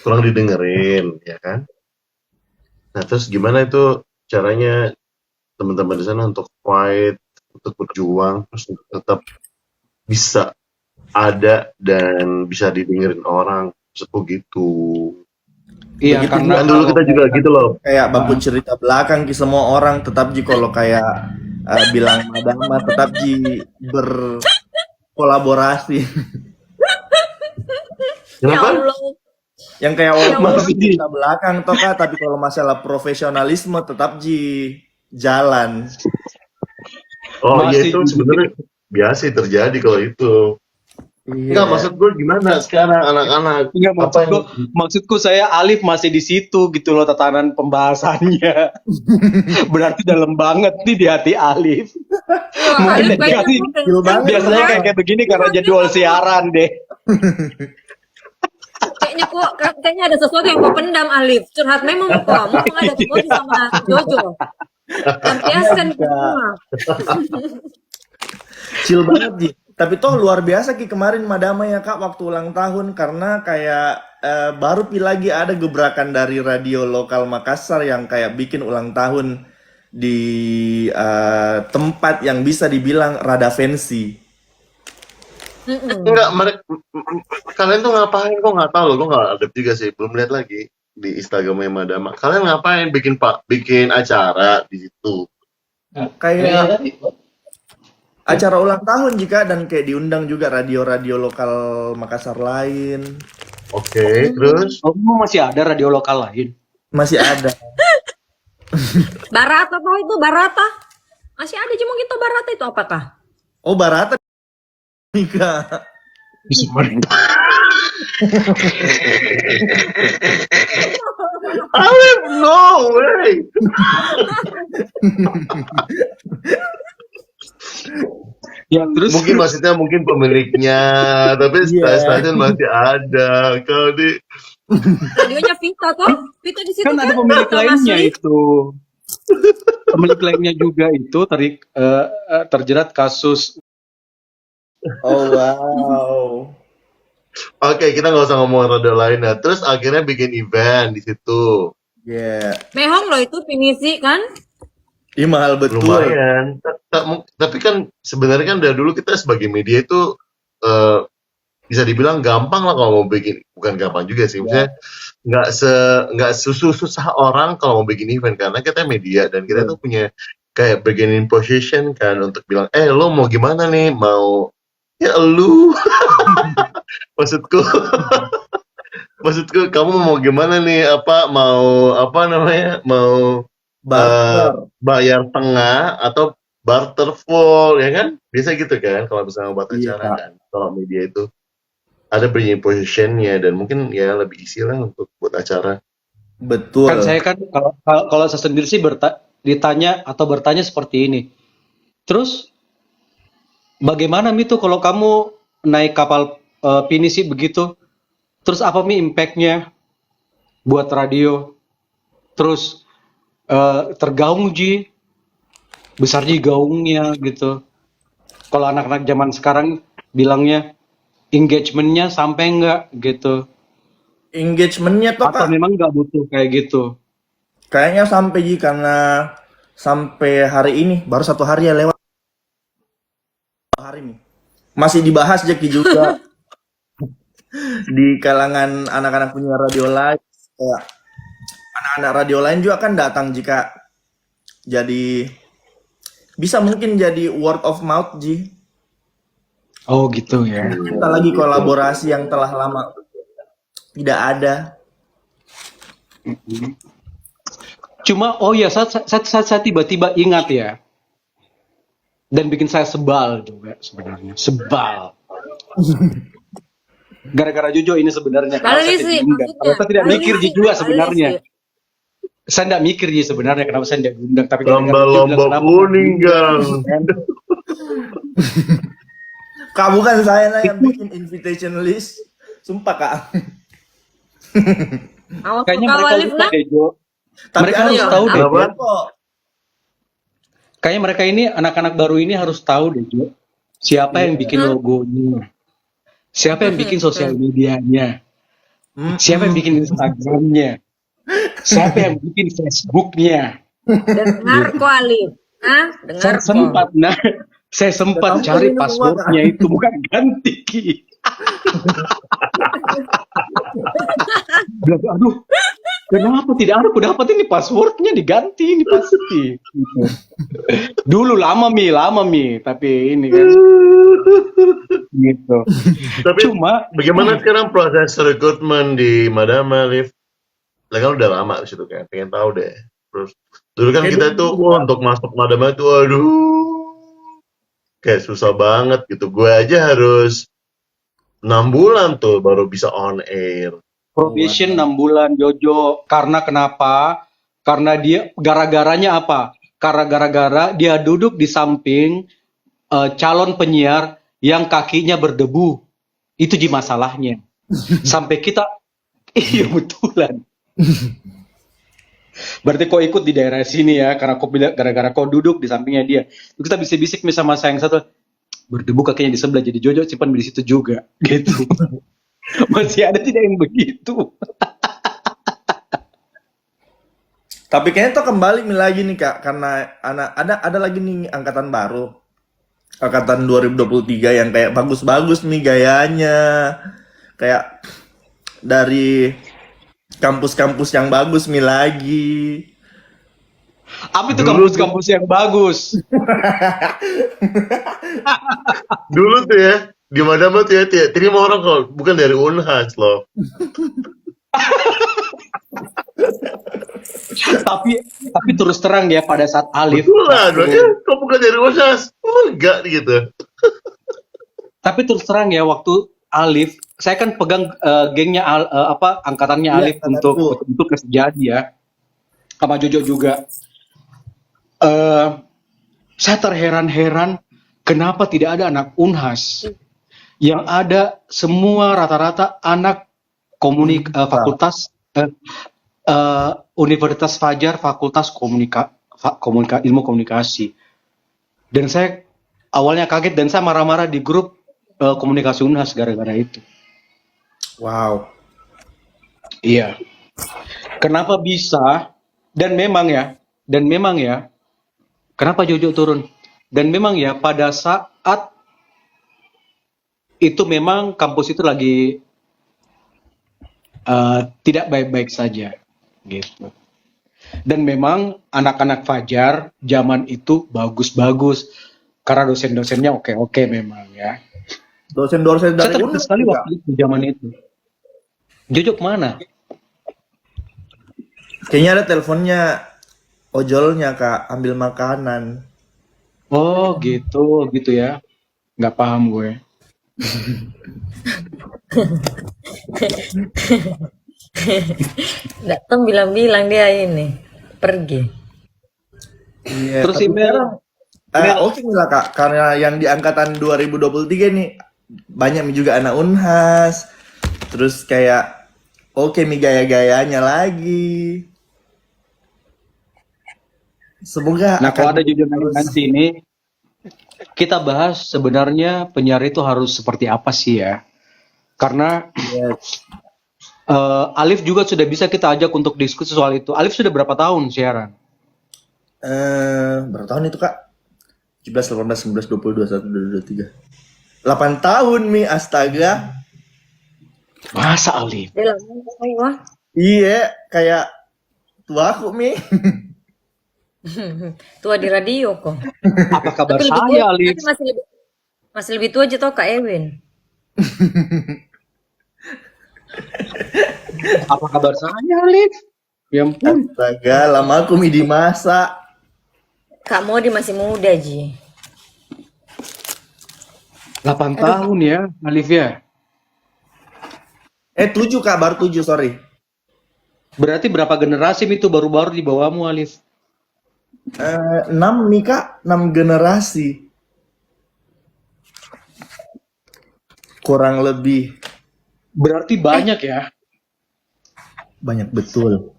kurang didengerin, ya kan? Nah terus gimana itu caranya teman-teman di sana untuk fight, untuk berjuang, terus tetap bisa ada dan bisa didengerin orang, maksudku gitu. Iya, Begitu karena Kan dulu kita juga gitu loh. Kayak bangku cerita belakang ki, semua orang tetap Ji kalau kayak bilang Madama tetap Ji berkolaborasi. Ya Kenapa? Allah. Yang kayak orang Masih Ji. cerita belakang toh, Kak, tapi kalau masalah profesionalisme tetap Ji jalan. Oh iya Masih itu gitu. sebenarnya biasa terjadi kalau itu. Iya. Enggak, maksud gue gimana sekarang anak-anak? Enggak, Apa yang maksudku saya Alif masih di situ gitu loh tatanan pembahasannya. Berarti dalam banget nih di hati Alif. Wah, Mungkin Alif kayaknya jadi- udah- Gil banget. Biasanya kayak begini karena jadwal siaran deh. kayaknya ada sesuatu yang kau pendam, Alif. Curhat memang kok. Mumpung ada emosi sama Jojo. Lampiaskan semua. Chill banget Ji. Tapi toh luar biasa Ki kemarin Madama ya, Kak, waktu ulang tahun, karena kayak baru lagi ada gebrakan dari radio lokal Makassar yang kayak bikin ulang tahun di tempat yang bisa dibilang rada fancy. Mm-mm. enggak Kalian tuh ngapain? Kok nggak tahu loh, gue nggak update juga sih, belum lihat lagi di Instagramnya Madama. Kalian ngapain bikin acara di situ? Kayak acara ulang tahun jika dan kayak diundang juga radio-radio lokal Makassar lain. Oke, terus Oh, emang masih ada radio lokal lain? Masih ada. Barata toh itu Barata. Masih ada cuma gitu Barata itu apakah? Oh, Barata Mika. Alif, no way. Ya terus Mungkin maksudnya mungkin pemiliknya, tapi stasiun masih ada. Kalau di Radionya Vita toh? Vita di situ kan ada kan? pemilik Vita lainnya Masli. itu. Pemilik lainnya juga itu terjerat kasus. Oh, wow. Oke, kita nggak usah ngomong radio lain. Nah, terus akhirnya bikin event di situ. Yeah. Mehong loh itu pinisi kan? Ih, mahal betul. Lumayan. Tapi kan sebenarnya kan dari dulu kita sebagai media itu bisa dibilang gampang lah kalau mau bikin, bukan gampang juga sih, maksudnya nggak susah orang kalau mau bikin event karena kita media dan kita tuh punya kayak bargaining position kan untuk bilang, lo mau gimana nih, mau ya lu maksudku kamu mau gimana nih, mau Barter. bayar tengah atau barter full, ya kan biasa gitu kan kalau misalnya buat Iya, acara Kak. kan, kalau media itu ada bargaining positionnya dan mungkin ya lebih easy lah untuk buat acara. Betul. Kan saya kan kalau saya sendiri sih bertanya seperti ini. Terus bagaimana Mi tuh kalau kamu naik kapal pinisi begitu? Terus apa Mi impact-nya buat radio? Terus tergaung Ji, besar Ji gaungnya gitu. Kalau anak-anak zaman sekarang bilangnya engagement-nya sampai enggak gitu. Engagementnya tuh, Atau Kak, memang nggak butuh kayak gitu. kayaknya sampai Ji, karena sampai hari ini baru 1 hari ya lewat. 1 hari nih. Masih dibahas Jeki juga di kalangan anak-anak punya radio lain. Kayak anak-anak radio lain juga kan datang jika jadi bisa mungkin jadi word of mouth Ji. Oh gitu ya. Kita lagi kolaborasi yang telah lama tidak ada. Cuma oh ya saya tiba-tiba ingat ya. Dan bikin saya sebal juga sebenarnya. Sebal. Gara-gara Jojo ini sebenarnya. Kalau saya Balik tidak sih diundang. maksudnya. Kalau saya tidak Balik mikir sih, Ji juga balik sebenarnya. sih. Saya tidak mikir Ji sebenarnya kenapa saya tidak diundang. Tapi gara-gara Jojo bilang Lomba-lomba kenapa kuning kan. Kak, bukan saya lah yang bikin invitation list. Sumpah, Kak. Awas Kayaknya kau mereka Alif lupa nak. deh Jo. Tapi Mereka ada harus yang tahu deh. Kenapa? kok. Kayaknya mereka ini anak-anak baru ini harus tahu deh Jo. Siapa yang bikin logonya? Siapa yang bikin sosial medianya? Siapa yang bikin Instagramnya? Siapa yang bikin Facebooknya? Dengar kok Alif. Hah? Dengar kok. Saya sempat Kamu cari minum passwordnya itu bukan ganti Ki. Aduh, kenapa tidak ada? Aku dapat ini passwordnya diganti ini pasti. Gitu. Dulu lama mi, tapi ini kan. Gitu. Tapi Cuma bagaimana sekarang proses rekrutmen di Madama, Liv? Lah kan udah lama di situ kan, pengen tahu deh. Terus dulu kan kita tuh untuk masuk Madama itu aduh kayak susah banget gitu. Gue aja harus 6 bulan tuh baru bisa on air. probation 6 bulan Jojo. Karena kenapa? Karena dia gara-garanya apa? Karena gara-gara dia duduk di samping calon penyiar yang kakinya berdebu. Itu Ji masalahnya. Sampai kita iya betulan. Berarti kau ikut di daerah sini ya, karena kau bilang gara-gara kau duduk di sampingnya dia. Kita bisik-bisik sama saya yang satu, berdebu kakinya di sebelah, jadi Jojo simpan di situ juga, gitu. Masih ada tidak yang begitu? Tapi kayaknya tuh kembali lagi nih Kak, karena ada lagi nih angkatan baru. Angkatan 2023 yang kayak bagus-bagus nih gayanya. Kayak dari kampus-kampus yang bagus Mi lagi. Apa itu Dulu kampus-kampus yang bagus? dulu tuh ya di Madama tuh ya terima orang kalau bukan dari Unhas loh. tapi terus terang ya, pada saat Alif Betul lah, waktu kok bukan dari Unhas? Enggak gitu. tapi terus terang ya, waktu Alif, saya kan pegang gengnya angkatannya Iya, Alif angkatanku. untuk Kesejadi ya, sama Jojo juga. Eh, saya terheran-heran kenapa tidak ada anak Unhas, yang ada semua rata-rata anak fakultas Universitas Fajar, Fakultas Ilmu Komunikasi. Dan saya awalnya kaget dan saya marah-marah di grup komunikasi Unhas gara-gara itu. Wow. Iya. Kenapa bisa? Dan memang ya, kenapa Jojo turun? Dan memang ya, pada saat itu memang kampus itu lagi tidak baik-baik saja, gitu. Dan memang anak-anak Fajar zaman itu bagus-bagus, karena dosen-dosennya oke-oke memang ya. Dosen-dosen Saya dari terkenal Unhas sekali juga. waktu itu, zaman itu. Jojo kemana? Kayaknya ada teleponnya ojolnya Kak, ambil makanan. Oh gitu ya. Nggak paham gue. Datang bilang-bilang dia ini pergi. Iya, Terus tapi email, sekarang oke lah Kak, karena yang di angkatan 2023 nih banyak Mi juga anak Unhas. Terus kayak oke Mi gaya-gayanya lagi. Semoga nah kalau ada Jojo terus. nanti ini, kita bahas sebenarnya penyiar itu harus seperti apa sih ya? Karena Iya. Alif juga sudah bisa kita ajak untuk diskusi soal itu. Alif sudah berapa tahun siaran? Berapa tahun itu Kak? 17, 18, 19, 20, 21, 22, 23. 8 tahun Mi, astaga. Masa Alif? Dia lama sekali, wah. Iya, kayak tua aku Mi. Tua di radio kok. Apa kabar Tapi lebih tua, saya Alif? tapi masih lebih tua aja tau Kak Ewin. Apa kabar saya Alif? Ya ampun. Astaga, lama aku Mi dimasak. Kak Modi masih muda Ji. 8 tahun ya Alif ya. 7 Kak, baru 7, sorry. Berarti berapa generasi itu baru-baru di bawahmu Alif? 6 nih Kak, 6 generasi. Kurang lebih. Berarti banyak ya. Banyak betul.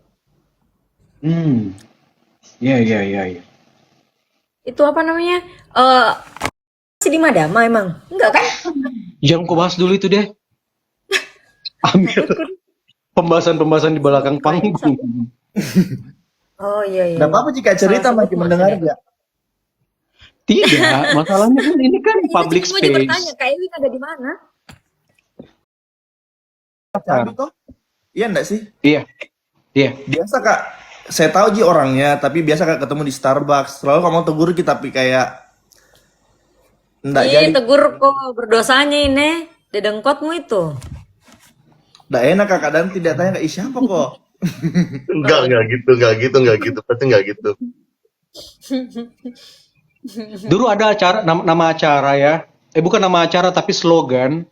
Iya. Itu apa namanya? Masih di Madama emang? Enggak kan? Jangan kau bahas dulu itu deh. Ambil pembahasan-pembahasan di belakang panggung. Oh iya. Nggak apa-apa jika cerita Salah makin sebut mendengar maksudnya. ya. Tidak, masalahnya kan ini kan Iya, public cuma aja bertanya, space. Kak Ewin ada di mana? Cabi toh? Iya enggak sih? Iya. Biasa Kak, saya tahu Ji orangnya, tapi biasa Kak ketemu di Starbucks. Selalu kamu tegur kita, tapi kayak enggak Iya, jadi. tegur kok berdosanya ini. Dedengkotmu itu. Enggak enak Kak, kadang tidak tanya Kak, siapa kok? Enggak gitu. Pasti enggak gitu. Dulu ada acara, nama acara ya. Bukan nama acara tapi slogan,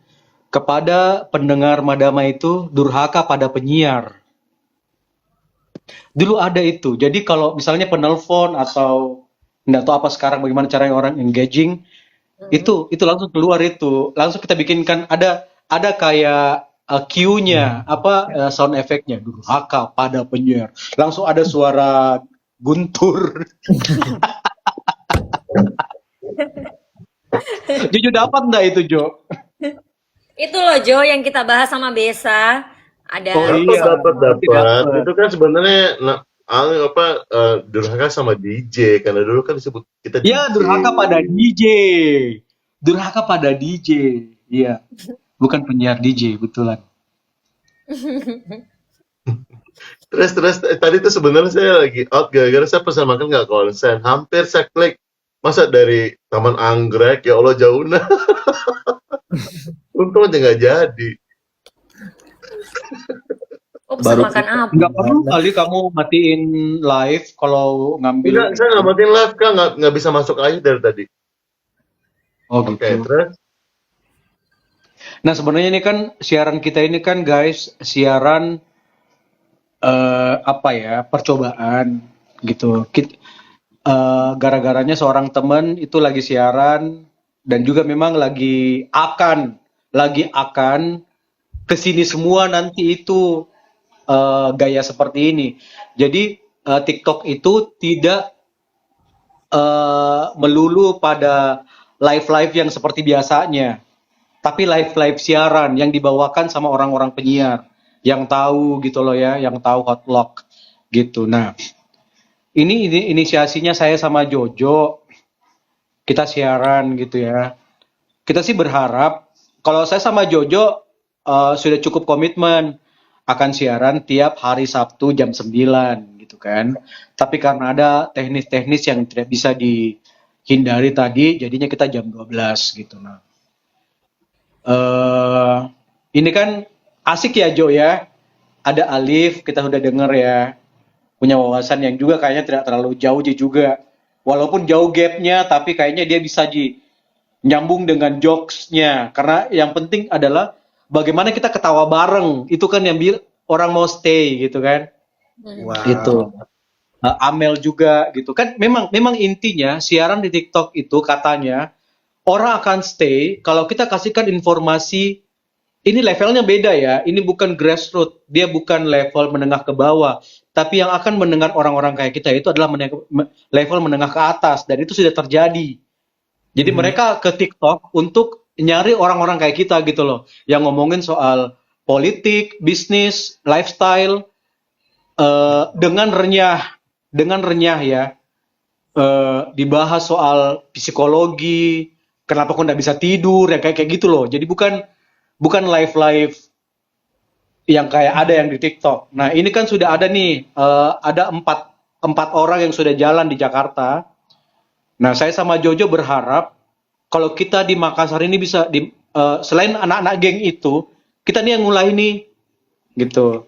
kepada pendengar Madama itu durhaka pada penyiar. Dulu ada itu. Jadi kalau misalnya penelpon atau enggak tahu apa sekarang bagaimana cara orang engaging, itu langsung keluar itu. Langsung kita bikinkan ada kayak cue-nya, sound effect-nya, durhaka pada penyiar. Langsung ada suara guntur. Jojo dapat enggak itu, Jo? Itu loh Jo yang kita bahas sama Besa. Ada Oh, iya. Dapat. Dapat. Itu kan sebenarnya durhaka sama DJ karena dulu kan disebut kita DJ. Ya, durhaka pada DJ. Durhaka pada DJ. Iya. bukan penyiar DJ betulan. Terus tadi tuh sebenarnya saya lagi out gara-gara saya pesan makan nggak konsen. Hampir saya klik. Masa dari Taman Anggrek, ya Allah jauh nah. Untung aja nggak jadi. Oh, pesan Baru makan apa? Nggak perlu kali kamu matiin live kalau ngambil. Enggak, saya nggak matiin live Kak, nggak bisa masuk aja dari tadi. Oh Oke, gitu. terus Nah sebenarnya ini kan siaran kita ini kan guys siaran apa ya percobaan gitu. Gara-garanya seorang teman itu lagi siaran dan juga memang lagi akan kesini semua nanti itu gaya seperti ini. Jadi TikTok itu tidak melulu pada live-live yang seperti biasanya, tapi live-live siaran yang dibawakan sama orang-orang penyiar yang tahu gitu loh ya, yang tahu hotlock gitu. Nah, ini inisiasinya saya sama Jojo, kita siaran gitu ya. Kita sih berharap kalau saya sama Jojo sudah cukup komitmen akan siaran tiap hari Sabtu jam 9 gitu kan. Tapi karena ada teknis-teknis yang tidak bisa dihindari tadi, jadinya kita jam 12 gitu. Nah, ini kan asik ya Jo ya. Ada Alif, kita udah denger ya. Punya wawasan yang juga kayaknya tidak terlalu jauh juga. Walaupun jauh gapnya, tapi kayaknya dia bisa nyambung dengan jokes-nya. Karena yang penting adalah bagaimana kita ketawa bareng. Itu kan yang orang mau stay gitu kan. Wow. Itu. Amel juga gitu kan. Memang intinya siaran di TikTok itu katanya orang akan stay kalau kita kasihkan informasi. Ini levelnya beda ya. Ini bukan grassroots, dia bukan level menengah ke bawah, tapi yang akan mendengar orang-orang kayak kita itu adalah level menengah ke atas dan itu sudah terjadi. Jadi mereka ke TikTok untuk nyari orang-orang kayak kita gitu loh, yang ngomongin soal politik, bisnis, lifestyle dengan renyah ya. Dibahas soal psikologi, kenapa kok nggak bisa tidur, ya kayak gitu loh. Jadi bukan live yang kayak ada yang di TikTok. Nah ini kan sudah ada nih, ada empat orang yang sudah jalan di Jakarta. Nah saya sama Jojo berharap kalau kita di Makassar ini bisa selain anak-anak geng itu, kita nih yang mulai nih, gitu.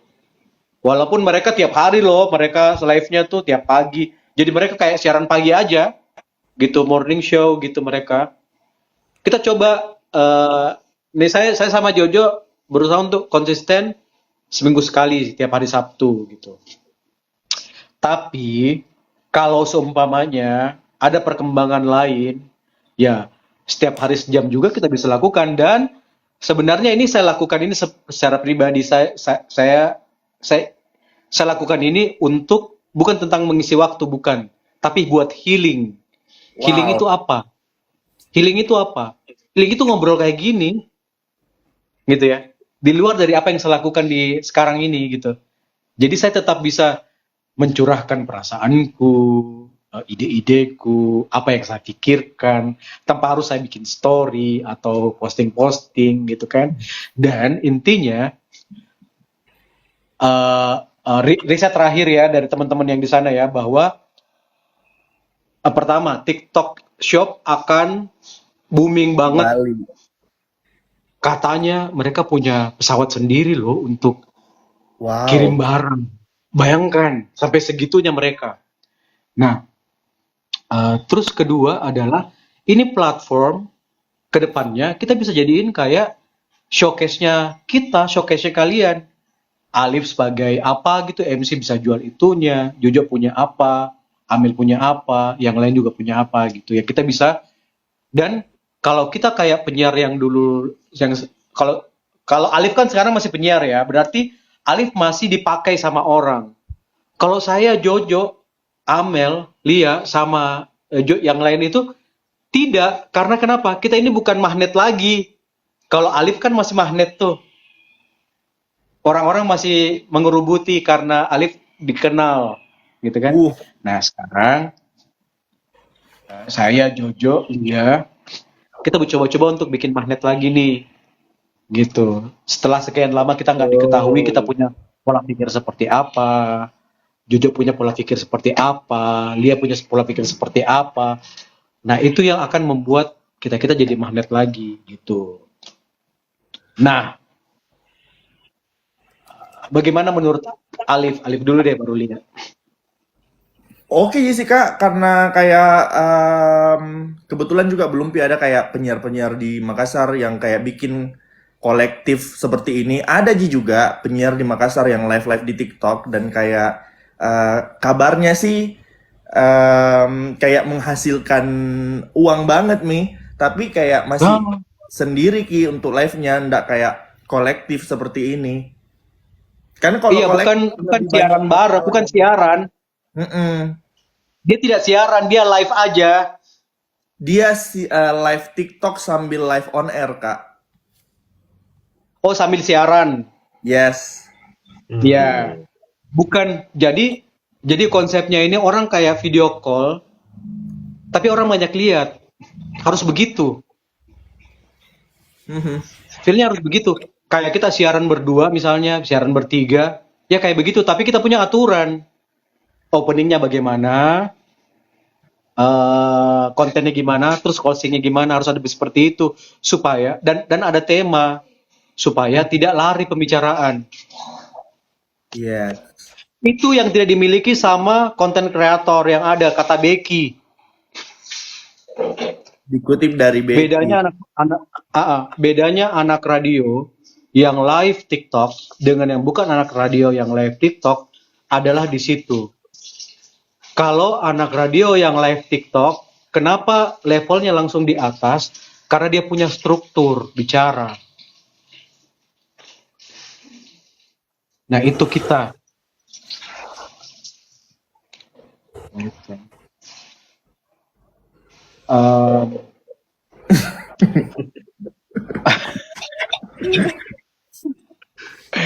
Walaupun mereka tiap hari loh, mereka live-nya tuh tiap pagi. Jadi mereka kayak siaran pagi aja, gitu, morning show gitu mereka. Kita coba. Nih saya sama Jojo berusaha untuk konsisten seminggu sekali tiap hari Sabtu gitu. Tapi kalau seumpamanya ada perkembangan lain, ya setiap hari sejam juga kita bisa lakukan. Dan sebenarnya ini saya lakukan ini secara pribadi. Saya lakukan ini untuk bukan tentang mengisi waktu, bukan, tapi buat healing. Healing itu apa? Healing itu apa? Healing itu ngobrol kayak gini. Gitu ya, di luar dari apa yang saya lakukan di sekarang ini gitu. Jadi saya tetap bisa mencurahkan perasaanku, ide-ideku, apa yang saya pikirkan tanpa harus saya bikin story atau posting gitu kan. Dan intinya riset terakhir ya dari teman-teman yang di sana ya, bahwa pertama TikTok Shop akan booming banget. Bali. Katanya mereka punya pesawat sendiri loh untuk Wow. kirim barang. Bayangkan sampai segitunya mereka. Nah, terus kedua adalah ini platform kedepannya kita bisa jadiin kayak showcase-nya kita, showcase-nya kalian. Alif sebagai apa gitu, MC bisa jual itunya, Jojo punya apa, Amil punya apa, yang lain juga punya apa gitu ya. Kita bisa. Dan kalau kita kayak penyiar yang dulu, yang kalau Alif kan sekarang masih penyiar ya, berarti Alif masih dipakai sama orang. Kalau saya, Jojo, Amel, Lia, sama yang lain itu tidak. Karena kenapa? Kita ini bukan magnet lagi. Kalau Alif kan masih magnet tuh. Orang-orang masih mengerubuti karena Alif dikenal, gitu kan? Nah sekarang saya, Jojo, Lia, kita coba-coba untuk bikin magnet lagi nih. gitu. Setelah sekian lama kita nggak diketahui, kita punya pola pikir seperti apa, Jojo punya pola pikir seperti apa, Lia punya pola pikir seperti apa. Nah, itu yang akan membuat kita jadi magnet lagi gitu. Nah, bagaimana menurut Alif? Alif dulu deh, baru Lia. Oke sih Kak, karena kayak kebetulan juga belum ada kayak penyiar-penyiar di Makassar yang kayak bikin kolektif seperti ini. Ada juga penyiar di Makassar yang live-live di TikTok dan kayak kabarnya sih kayak menghasilkan uang banget nih, tapi kayak masih Ah, sendiri Ki untuk live-nya, ndak kayak kolektif seperti ini. Kan kalau iya, bukan kolektif bukan lebih banyak siaran bareng, bukan siaran. Mm-mm. Dia tidak siaran, dia live aja. Dia live TikTok sambil live on air, Kak. Oh, sambil siaran. Yes. Iya. Bukan. Jadi konsepnya ini orang kayak video call, tapi orang banyak lihat. Harus begitu. Mhm. Feelnya harus begitu. Kayak kita siaran berdua misalnya, siaran bertiga, ya kayak begitu. Tapi kita punya aturan. Openingnya bagaimana, kontennya gimana, terus closingnya gimana, harus ada seperti itu supaya dan ada tema supaya tidak lari pembicaraan. Yes. Itu yang tidak dimiliki sama konten kreator yang ada, kata Becky. Dikutip dari Becky. Bedanya anak radio yang live TikTok dengan yang bukan anak radio yang live TikTok adalah di situ. Kalau anak radio yang live TikTok, kenapa levelnya langsung di atas? Karena dia punya struktur bicara. Nah, itu kita.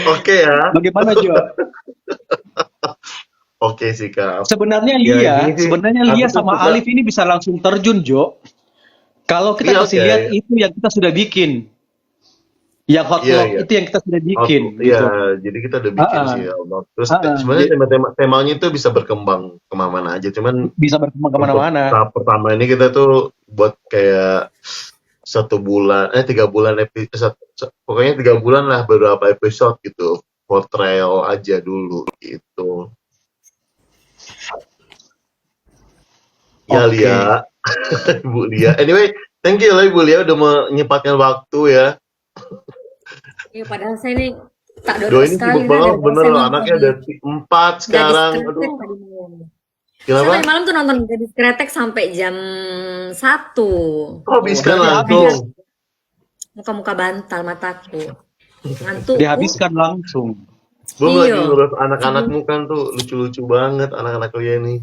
Oke ya. Bagaimana, Jo? Oke sih Kak. Sebenarnya Ya, ini sih Sebenarnya Lia aku tuh sama suka. Alif ini bisa langsung terjun, Jo. Kalau kita Iya, kasih oke. lihat itu yang kita sudah bikin. Yang hot Iya, log iya. itu yang kita sudah bikin Iya, gitu. jadi kita udah bikin Ah, sih Albert. Terus ah. sebenarnya temanya itu bisa berkembang kemana-mana aja. Cuman Bisa berkembang untuk kemana-mana. tahap pertama ini kita tuh buat kayak 3 bulan pokoknya 3 bulan lah beberapa episode gitu for trial aja dulu gitu. Ya Oke. Lia, Bu Lia. Anyway, thank you lah Ibu Lia udah menyempatkan waktu ya. Iya, padahal saya ini tak Do dodok ini sekali sibuk kan banget dari bener saya loh, nonton anaknya ada 4 Gadis sekarang. Kretek Aduh, tadi malam. Saya kenapa? tadi malam tuh nonton Gadis Kretek sampai jam 1. Kok habiskan Berarti habis. langsung? Muka-muka bantal mataku. Ngantuk. Dihabiskan langsung. Belum lagi Iya. ngurus anak-anakmu kan tuh lucu-lucu banget anak-anak Lia nih.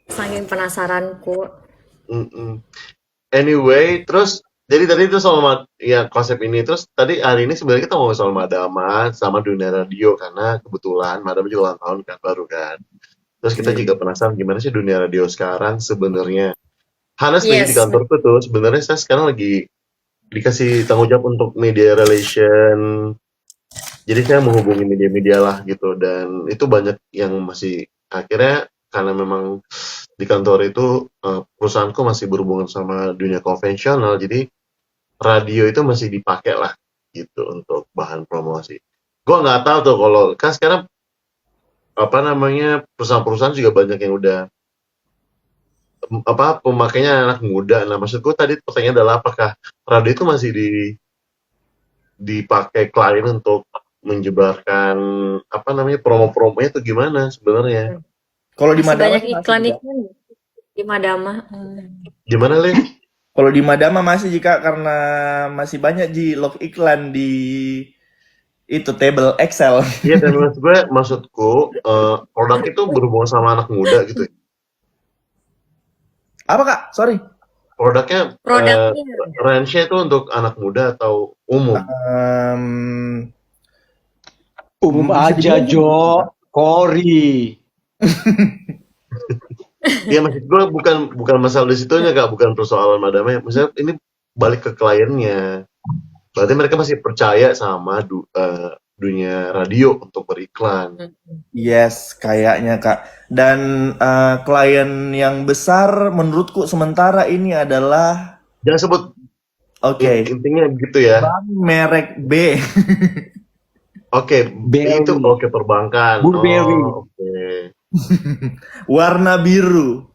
Saking penasaranku. Mm-mm. Anyway, terus jadi tadi itu soal ya konsep ini. Terus tadi hari ini sebenarnya kita ngomong soal Madama sama dunia radio karena kebetulan Madama juga ulang tahun kan baru kan. Terus kita juga penasaran gimana sih dunia radio sekarang sebenarnya. Honestly di Yes. kantorku tuh sebenarnya saya sekarang lagi dikasih tanggung jawab untuk media relation. Jadi saya menghubungi media-media lah gitu dan itu banyak yang masih akhirnya karena memang di kantor itu perusahaanku masih berhubungan sama dunia konvensional jadi radio itu masih dipakai lah gitu untuk bahan promosi. Gua nggak tahu tuh kalau kan sekarang apa namanya perusahaan-perusahaan juga banyak yang udah pemakainya anak muda. Nah maksudku tadi pertanyaan adalah apakah radio itu masih dipakai klien untuk menyebarkan apa namanya promo-promonya itu gimana sebenarnya? Kalau di Masih Madama banyak sih masih, iklan Kak. iklan di Madama. Gimana Le? Kalau di Madama masih jika karena masih banyak log iklan di itu table Excel. Iya dan maksudku produk itu berhubungan sama anak muda gitu. Apa Kak? Sorry. Produknya range-nya itu untuk anak muda atau umum? Umum Bisa aja, dibilang Jo. Kori. Iya maksud gue bukan masalah di situnya Kak, bukan persoalan Madama. Misalnya ini balik ke kliennya. Berarti mereka masih percaya sama dunia radio untuk beriklan. Yes, kayaknya Kak. Dan klien yang besar menurutku sementara ini adalah Jangan sebut oke, intinya gitu ya. bank merek B. Oke, Berry. itu perbankan. Burberry. Oh, oke. Warna biru.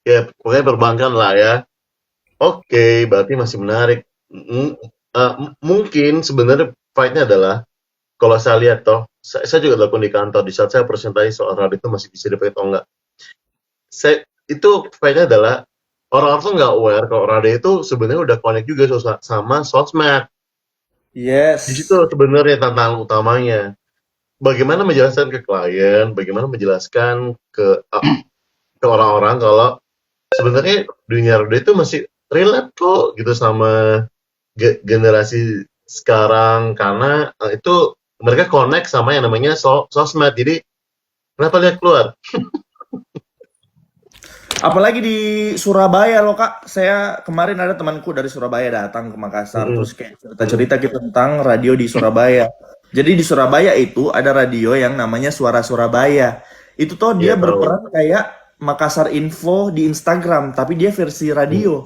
Ya, pokoknya perbankan lah ya. Oke, berarti masih menarik. Mungkin sebenarnya fight-nya adalah kalau saya lihat toh, saya juga lakukan di kantor di saat saya presentasi soal radio itu masih bisa dipakai atau enggak. Itu fight-nya adalah orang-orang tuh nggak aware kalau radio itu sebenarnya udah connect juga sama sosmed. Yes. Di situ sebenarnya tantangan utamanya. Bagaimana menjelaskan ke klien, bagaimana menjelaskan ke orang-orang kalau sebenarnya dunia radio itu masih relate kok gitu sama generasi sekarang karena itu mereka connect sama yang namanya sosmed. Jadi kenapa lihat keluar? Apalagi di Surabaya loh Kak. Saya kemarin ada temanku dari Surabaya datang ke Makassar terus kayak cerita-cerita gitu tentang radio di Surabaya. Jadi di Surabaya itu ada radio yang namanya Suara Surabaya. Itu tuh dia Iya, tahu. berperan kayak Makassar Info di Instagram, tapi dia versi radio.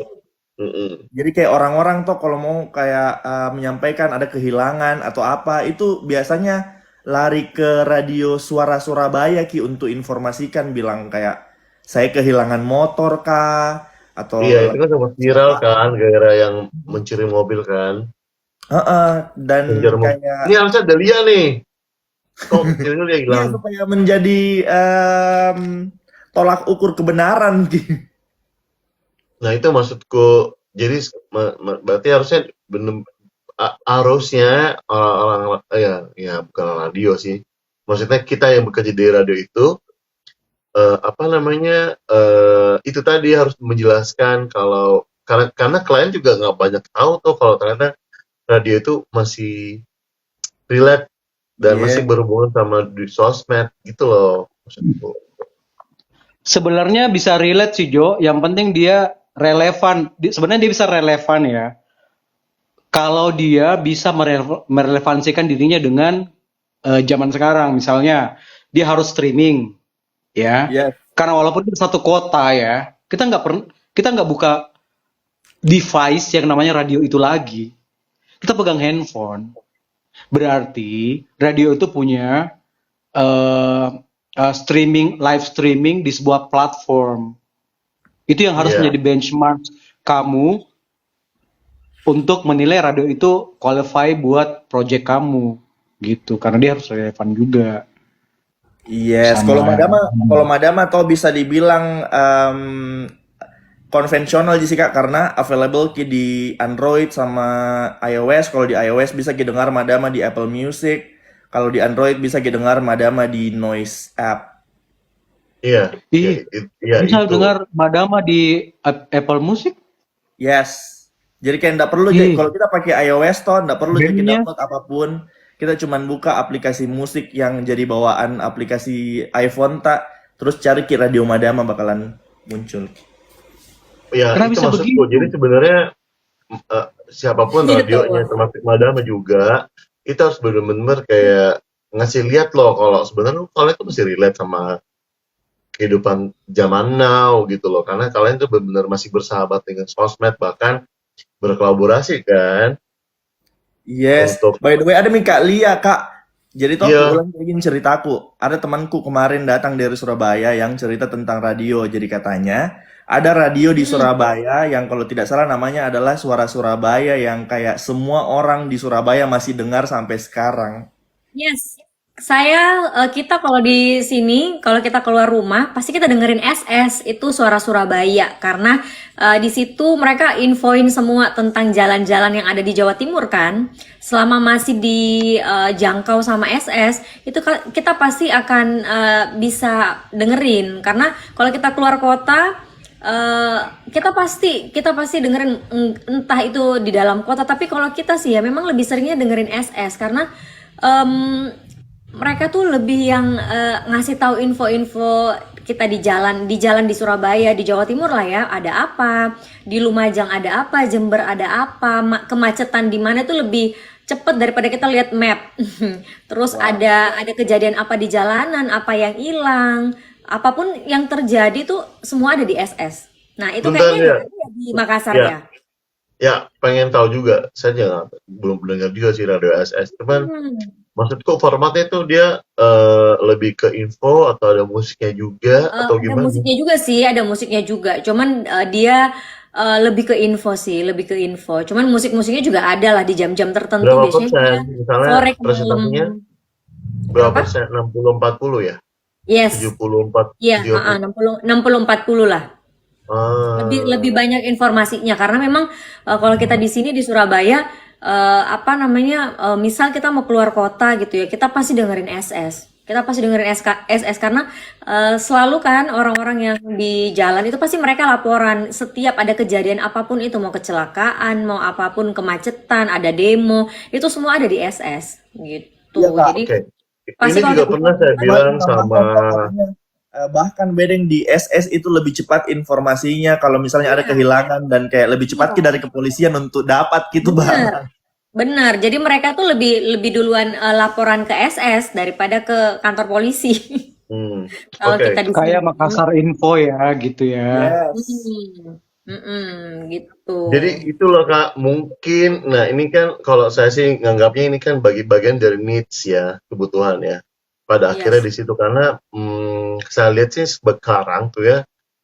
Jadi kayak orang-orang tuh kalau mau kayak menyampaikan ada kehilangan atau apa, itu biasanya lari ke radio Suara Surabaya Ki untuk informasikan bilang kayak saya kehilangan motor kah atau Iya, itu kan sempat viral kan, gara-gara yang mencuri mobil kan. dan Kejar mobil. kayak Ini harusnya Dahlia nih. Kok kecilnya dia iya, hilang? supaya menjadi tolak ukur kebenaran Ki. Nah, itu maksudku. Jadi berarti harusnya harusnya orang-orang ya bukan radio sih. Maksudnya kita yang bekerja di radio itu itu tadi harus menjelaskan kalau karena klien juga nggak banyak tahu tuh kalau ternyata radio itu masih relate dan masih berhubungan sama di sosmed gitu loh maksudku. Sebenarnya bisa relate sih Jo, yang penting dia relevan. Sebenarnya dia bisa relevan ya. Kalau dia bisa merelevansikan dirinya dengan zaman sekarang, misalnya dia harus streaming, ya. Yes. Karena walaupun di satu kota ya, kita nggak buka device yang namanya radio itu lagi. Kita pegang handphone. Berarti radio itu punya live streaming di sebuah platform. Itu yang harus menjadi benchmark kamu untuk menilai radio itu qualify buat project kamu gitu, karena dia harus relevan juga. Yes, kalau Madama atau bisa dibilang konvensional sih Kak, karena available di Android sama iOS. Kalau di iOS bisa didengar Madama di Apple Music. Kalau di Android bisa didengar Madama di Noise app. Iya. Bisa dengar Madama di Apple Music? Yes. Jadi kayak nggak perlu kalau kita pakai iOS toh nggak perlu jadi download apapun. Kita cuman buka aplikasi musik yang jadi bawaan aplikasi iPhone terus cari Radio Madama bakalan muncul. Ya, itu maksudku. Jadi sebenarnya siapapun radionya termasuk Madama juga, itu harus benar-benar kayak ngasih lihat loh kalau sebenarnya kalian itu masih relate sama kehidupan zaman now gitu loh, karena kalian tuh benar-benar masih bersahabat dengan sosmed, bahkan berkolaborasi kan. Yes. By the way, ada Kak Lia Kak. Jadi tuh aku ulang ingin ceritaku. Ada temanku kemarin datang dari Surabaya yang cerita tentang radio. Jadi katanya ada radio di Surabaya yang kalau tidak salah namanya adalah Suara Surabaya, yang kayak semua orang di Surabaya masih dengar sampai sekarang. Yes. Kita kalau di sini, kalau kita keluar rumah, pasti kita dengerin SS, itu Suara Surabaya. Karena di situ mereka infoin semua tentang jalan-jalan yang ada di Jawa Timur kan. Selama masih dijangkau sama SS, itu kita pasti akan bisa dengerin. Karena kalau kita keluar kota, kita pasti dengerin entah itu di dalam kota. Tapi kalau kita sih ya memang lebih seringnya dengerin SS. Karena mereka tuh lebih yang ngasih tahu info-info kita di jalan di Surabaya, di Jawa Timur lah ya, ada apa, di Lumajang ada apa, Jember ada apa, kemacetan di mana tuh lebih cepet daripada kita lihat map. Terus ada kejadian apa di jalanan, apa yang hilang, apapun yang terjadi tuh semua ada di SS. Nah, itu Bentar kayaknya ya. nggak ada di Makassar Ya. ya. Ya, pengen tahu juga. Saya belum dengar juga sih radio SS. Cuman Hmm. maksudku formatnya tuh dia lebih ke info atau ada musiknya juga atau Ada gimana? musiknya juga sih, ada musiknya juga. Cuman dia lebih ke info sih, lebih ke info. Cuman musik-musiknya juga ada lah di jam-jam tertentu, Berapa biasanya persen? Misalnya sore ke presentasinya malam. berapa Kenapa? persen? 60-40 ya? Yes, 74, iya, 30. 60 40 lah. Lebih Ah, banyak informasinya karena memang kalau kita di sini di Surabaya apa namanya misal kita mau keluar kota gitu ya, kita pasti dengerin SS. Kita pasti dengerin SS karena selalu kan orang-orang yang di jalan itu pasti mereka laporan setiap ada kejadian apapun itu, mau kecelakaan, mau apapun, kemacetan, ada demo, itu semua ada di SS gitu. Iya, Kak. Jadi oke. pasti Ini kalau juga kita pernah keluar saya kota bilang Tambah sama katanya, bahkan bedeng di SS itu lebih cepat informasinya kalau misalnya ada iya, kehilangan dan kayak lebih cepat iya. dari kepolisian untuk dapat gitu Bener, Bang. bener. Jadi mereka tuh lebih lebih duluan laporan ke SS daripada ke kantor polisi. Kalau Oke. kita di Kayak sini. Makassar Info ya gitu ya. Yes. Gitu. Jadi itu loh Kak, mungkin, nah ini kan kalau saya sih nganggapnya ini kan bagi bagian dari needs ya, kebutuhan ya. Pada akhirnya Yes. di situ karena saya lihat sih sekarang tuh ya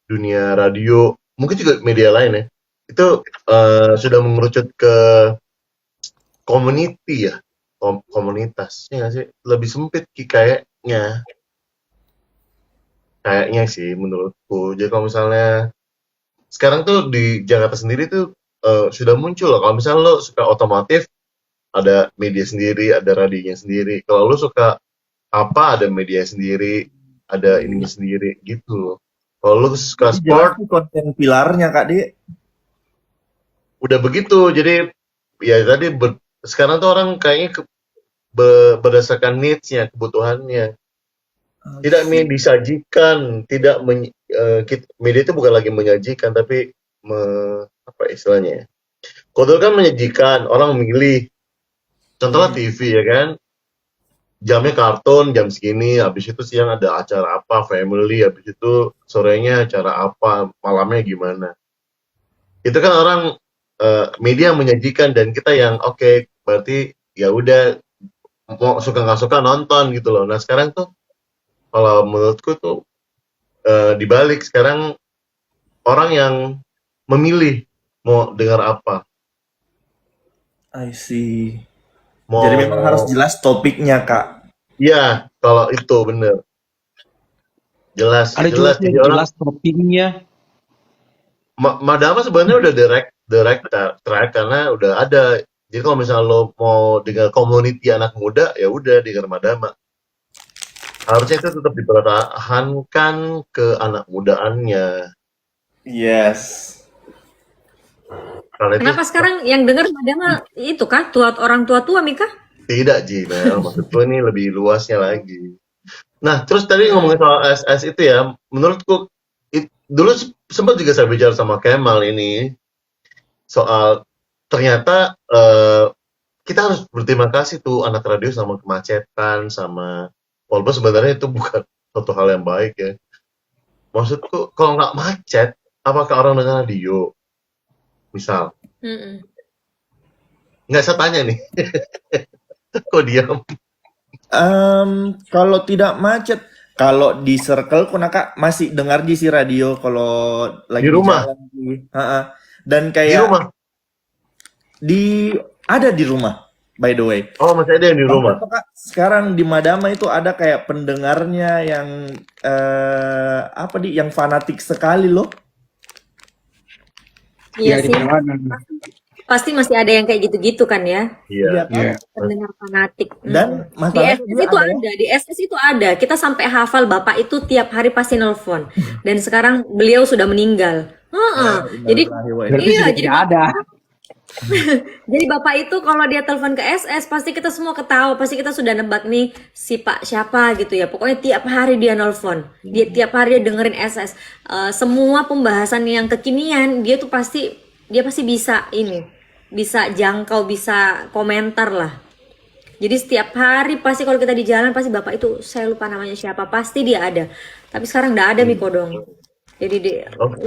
dunia radio, mungkin juga media lain ya, itu sudah mengerucut ke community ya, komunitas, ya nggak sih? Lebih sempit kayaknya sih menurutku. Jadi kalau misalnya sekarang tuh di Jakarta sendiri tuh sudah muncul loh. Kalau misalnya lo suka otomotif, ada media sendiri, ada radionya sendiri. Kalau lo suka apa, ada media sendiri, ada ininya sendiri gitu loh. Kalau lo suka Jadi jelas sport, tuh konten pilarnya Kak Di. udah begitu. Jadi ya tadi sekarang tuh orang kayaknya berdasarkan needs-nya, kebutuhannya. Tidak disajikan, tidak media itu bukan lagi menyajikan, tapi apa istilahnya ya? Kalau dulu kan menyajikan, orang memilih. Contohnya TV ya kan, jamnya kartun, jam segini, habis itu siang ada acara apa, family, habis itu sorenya acara apa, malamnya gimana. Itu kan orang media menyajikan dan kita yang oke, berarti ya udah mau suka nggak suka nonton gitu loh. Nah sekarang tuh kalau menurutku tuh dibalik sekarang orang yang memilih mau dengar apa, I see. mau Jadi memang harus jelas topiknya Kak. ya kalau itu bener jelas Ada juga jelas sih jadi yang orang jelas toppingnya. Madama sebenarnya udah direct track karena udah ada. Jadi kalau misalnya lo mau dengar community anak muda ya udah dengar Madama. Harusnya itu tetap dipertahankan ke anak mudaannya. Yes. Karena itu Kenapa sekarang yang denger Madama itu kah? Orang tua-tua Mika? tidak Gmail, maksudku ini lebih luasnya lagi. Nah, terus tadi ngomongin soal SS itu ya, menurutku dulu sempat juga saya bicara sama Kemal ini soal ternyata kita harus berterima kasih tuh anak radio sama kemacetan sama walaupun sebenarnya itu bukan suatu hal yang baik ya. Maksudku kalau nggak macet, apakah orang dengar radio? Misal, Mm-mm. nggak saya tanya nih, kok diam? Kalau tidak macet, kalau di circle Kak masih dengar di si radio kalau lagi Di rumah, jalan sih. Ha-ha. Dan di kayak rumah. ada di rumah, by the way. Oh, masih ada yang di rumah. Bahkan tuh, Kak, sekarang di Madama itu ada kayak pendengarnya yang yang fanatik sekali loh. Iya Ya di sih. mana? Pasti masih ada yang kayak gitu-gitu kan ya. Iya. kan? Iya. Pendengar fanatik. Dan Di masalahnya SS dia itu ada ya. ada, di SS itu ada. Kita sampai hafal bapak itu tiap hari pasti nelpon. Dan sekarang beliau sudah meninggal. Heeh. Jadi Berarti iya, sudah jadi tidak ada. Jadi bapak itu kalau dia telepon ke SS pasti kita semua ketawa, pasti kita sudah nebak nih si Pak siapa gitu ya. Pokoknya tiap hari dia nelpon, dia tiap hari dia dengerin SS. Semua pembahasan yang kekinian dia pasti bisa ini, bisa jangkau, bisa komentar lah. Jadi setiap hari pasti kalau kita di jalan pasti bapak itu saya lupa namanya siapa pasti dia ada. Tapi sekarang nggak ada Miko dong. Jadi dia Oke.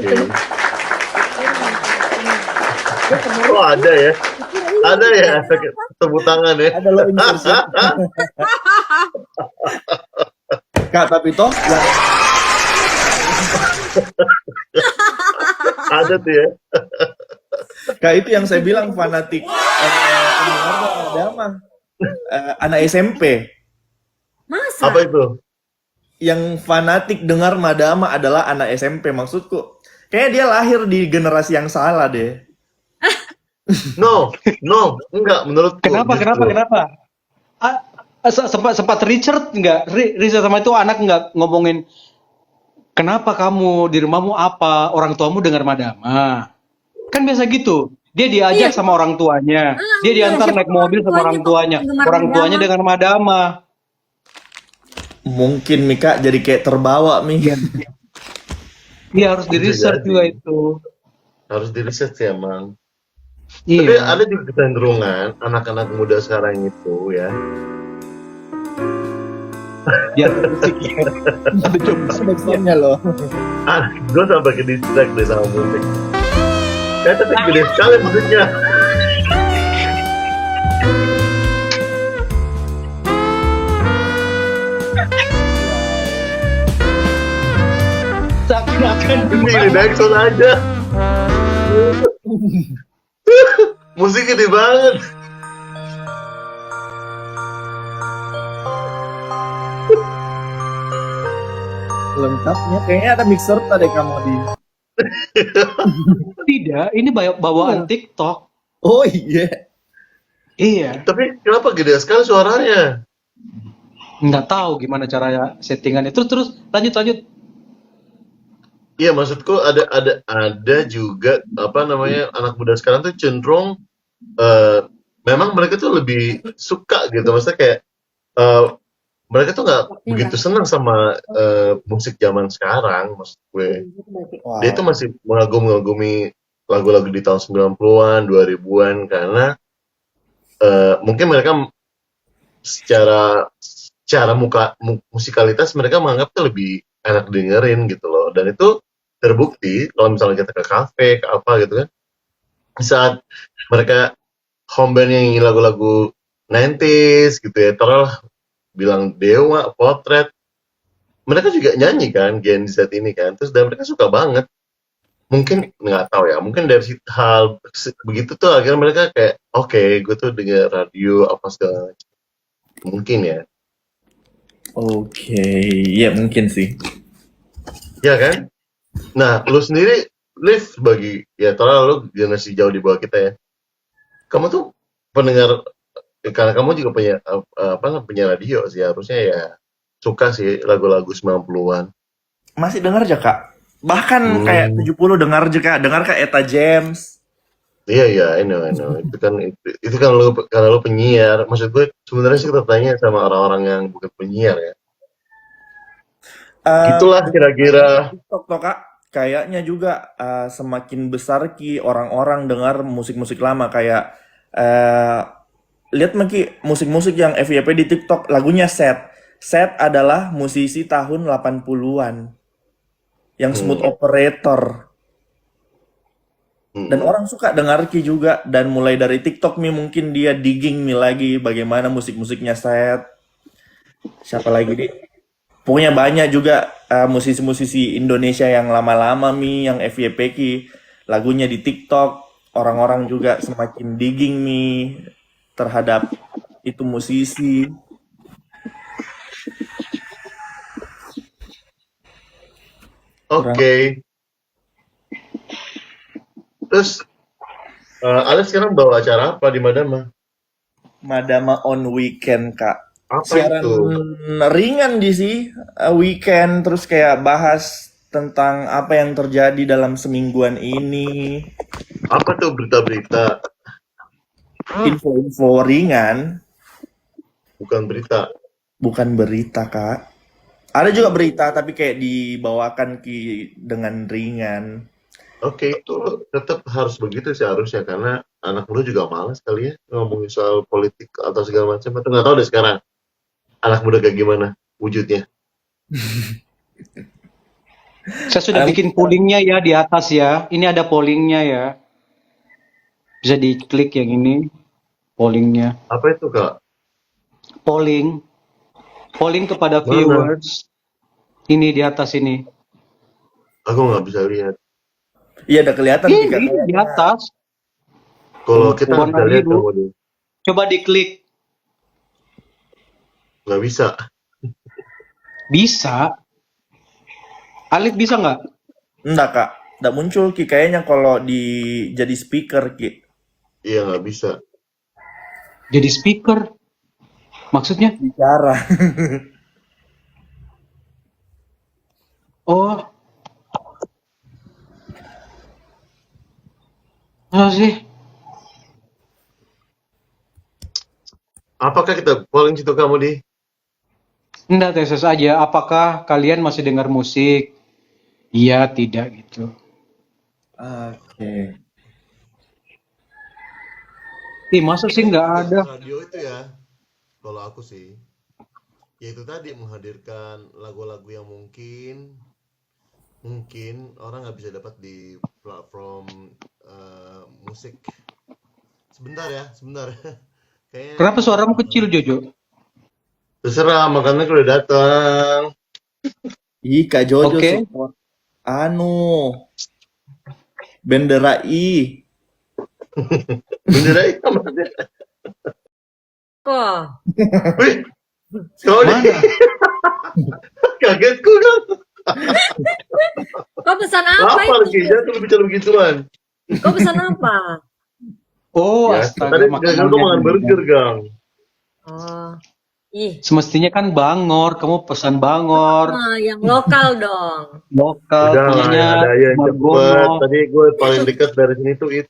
dia kemarin Oh ada ya, ada ya tepuk tangan ya. Ada lo insertion. Kak, tapi toh Ada tuh ya. Kak itu yang saya bilang fanatik pendengar Madama. Anak SMP. masa Apa itu? Yang fanatik dengar Madama adalah anak SMP maksudku. Kayaknya dia lahir di generasi yang salah deh. No, enggak menurutku. Kenapa? justru. Sempat Richard nggak? Richard sama itu anak nggak ngomongin kenapa kamu di rumahmu apa orang tuamu dengar Madama? Kan biasa gitu. Dia diajak Iya. sama orang tuanya. Dia iya, diantar siapa naik mobil sama orang tuanya. gemar Orang tuanya Madama. dengar Madama. Mungkin Mika jadi kayak terbawa Mi. Iya harus di Bisa research jadi. juga itu. Harus di riset sih emang. Tapi Iya. ada juga kecenderungan anak-anak muda sekarang itu ya. Dia musik ya. Ada job Maksudnya loh. Gue sampai ke distract deh sama musik. Tapi gede sekali musiknya. seakan-akan Ini di backsound aja. Musik gede banget. Lengkapnya kayaknya ada mixer tadi kamu di. tidak. Ini bawaan TikTok. Oh iya. Iya. Tapi kenapa gede sekali suaranya? Nggak tahu gimana cara settingannya. Terus lanjut. Iya maksudku ada juga apa namanya anak muda sekarang tuh cenderung memang mereka tuh lebih suka gitu, maksudnya kayak mereka tuh nggak begitu senang sama musik zaman sekarang, maksud gue. Wow. Dia tuh masih mengagumi lagu-lagu di tahun 90-an, 2000-an karena mungkin mereka secara musikalitas mereka menganggap tuh lebih enak dengerin gitu loh, dan itu terbukti kalau misalnya kita ke kafe ke apa gitu kan, saat mereka home band yang nyanyi lagu-lagu 90s gitu ya, terus bilang Dewa, Potret, mereka juga nyanyi kan Gen Z ini kan, terus dan mereka suka banget. Mungkin nggak tahu ya, mungkin dari hal begitu tuh akhirnya mereka kayak oke, gue tuh denger radio apa segala macam. Mungkin ya. Oke, ya mungkin sih. Ya kan? Nah, lu sendiri, Liv, bagi ya Tora, lu generasi jauh di bawah kita ya. Kamu tuh pendengar, karena kamu juga punya radio sih, harusnya ya suka sih lagu-lagu 90-an. Masih dengar aja Kak. Bahkan kayak 70 dengar Kak Eta James. Iya, I know. Itu kan lu karena lu penyiar. Maksud gue sebenarnya sih kita tanya sama orang-orang yang bukan penyiar ya. Itulah kira-kira. TikTok toh Kak. Kayaknya juga semakin besar ki orang-orang dengar musik-musik lama kayak lihat Maki musik-musik yang FYP di TikTok lagunya Set. Set adalah musisi tahun 80-an yang smooth operator. Dan orang suka dengar Ki juga, dan mulai dari TikTok Mi mungkin dia digging Mi lagi bagaimana musik-musiknya Set. Siapa lagi nih? Pokoknya banyak juga musisi-musisi Indonesia yang lama-lama Mi yang FYP Ki lagunya di TikTok. Orang-orang juga semakin digging Mi terhadap itu musisi. Oke. Terus Alex sekarang bawa acara apa di Madama? Madama on weekend Kak. Apa Siaran itu? ringan di sih weekend, terus kayak bahas tentang apa yang terjadi dalam semingguan ini. Apa tuh berita-berita? info-info ringan, Bukan berita. bukan berita, Kak. Ada juga berita tapi kayak dibawakan dengan ringan. Oke, itu tetap harus begitu sih harusnya, karena anak muda juga malas kali ya ngomongin soal politik atau segala macam. Atau nggak tahu deh sekarang anak muda kayak gimana wujudnya. Saya sudah Anak- bikin pollingnya ya di atas ya. Ini ada pollingnya ya. Bisa diklik yang ini. Pollingnya. Apa itu, Kak? Polling. Polling kepada Mana? viewers. Ini di atas ini. Aku nggak bisa lihat. Iya, udah kelihatan Kak, Ini di kayaknya. atas. Kalau kita Warna bisa lihat biru. kamu Coba diklik. nggak bisa. Bisa. Alif bisa nggak? Enggak, Kak. Enggak muncul Ki, kayaknya kalau jadi speaker Ki. Iya, nggak bisa. Jadi speaker. Maksudnya? Bicara. Oh. Apa sih? Apakah kita polling situ kamu di? Enggak, tes aja. Apakah kalian masih dengar musik? Iya, tidak gitu. Oke. Ih, masa sih nggak ada? Radio itu ya, kalau aku sih, ya itu tadi menghadirkan lagu-lagu yang mungkin orang nggak bisa dapat di platform musik. Sebentar ya, sebentar. Kayaknya Kenapa suaramu kecil, Jojo? terserah, makanya aku udah datang. Ih, Kak Jojo Oke. support. Bendera I. Bendera itu maksudnya. Kok? Wih, kau Mana? nih, kagetku kan. Kau pesan apa Apa lagi? itu? Jangan terlalu bicara begituan. Kau pesan apa? Oh, Ya, astaga, tadi gagal tuh makan burger, Gang. Oh, ih, Semestinya kan Bangor, kamu pesan Bangor, yang lokal dong. lokal, Udah lah, punyanya yang ada yang cepet. Margono. Tadi gue paling dekat dari sini tuh itu.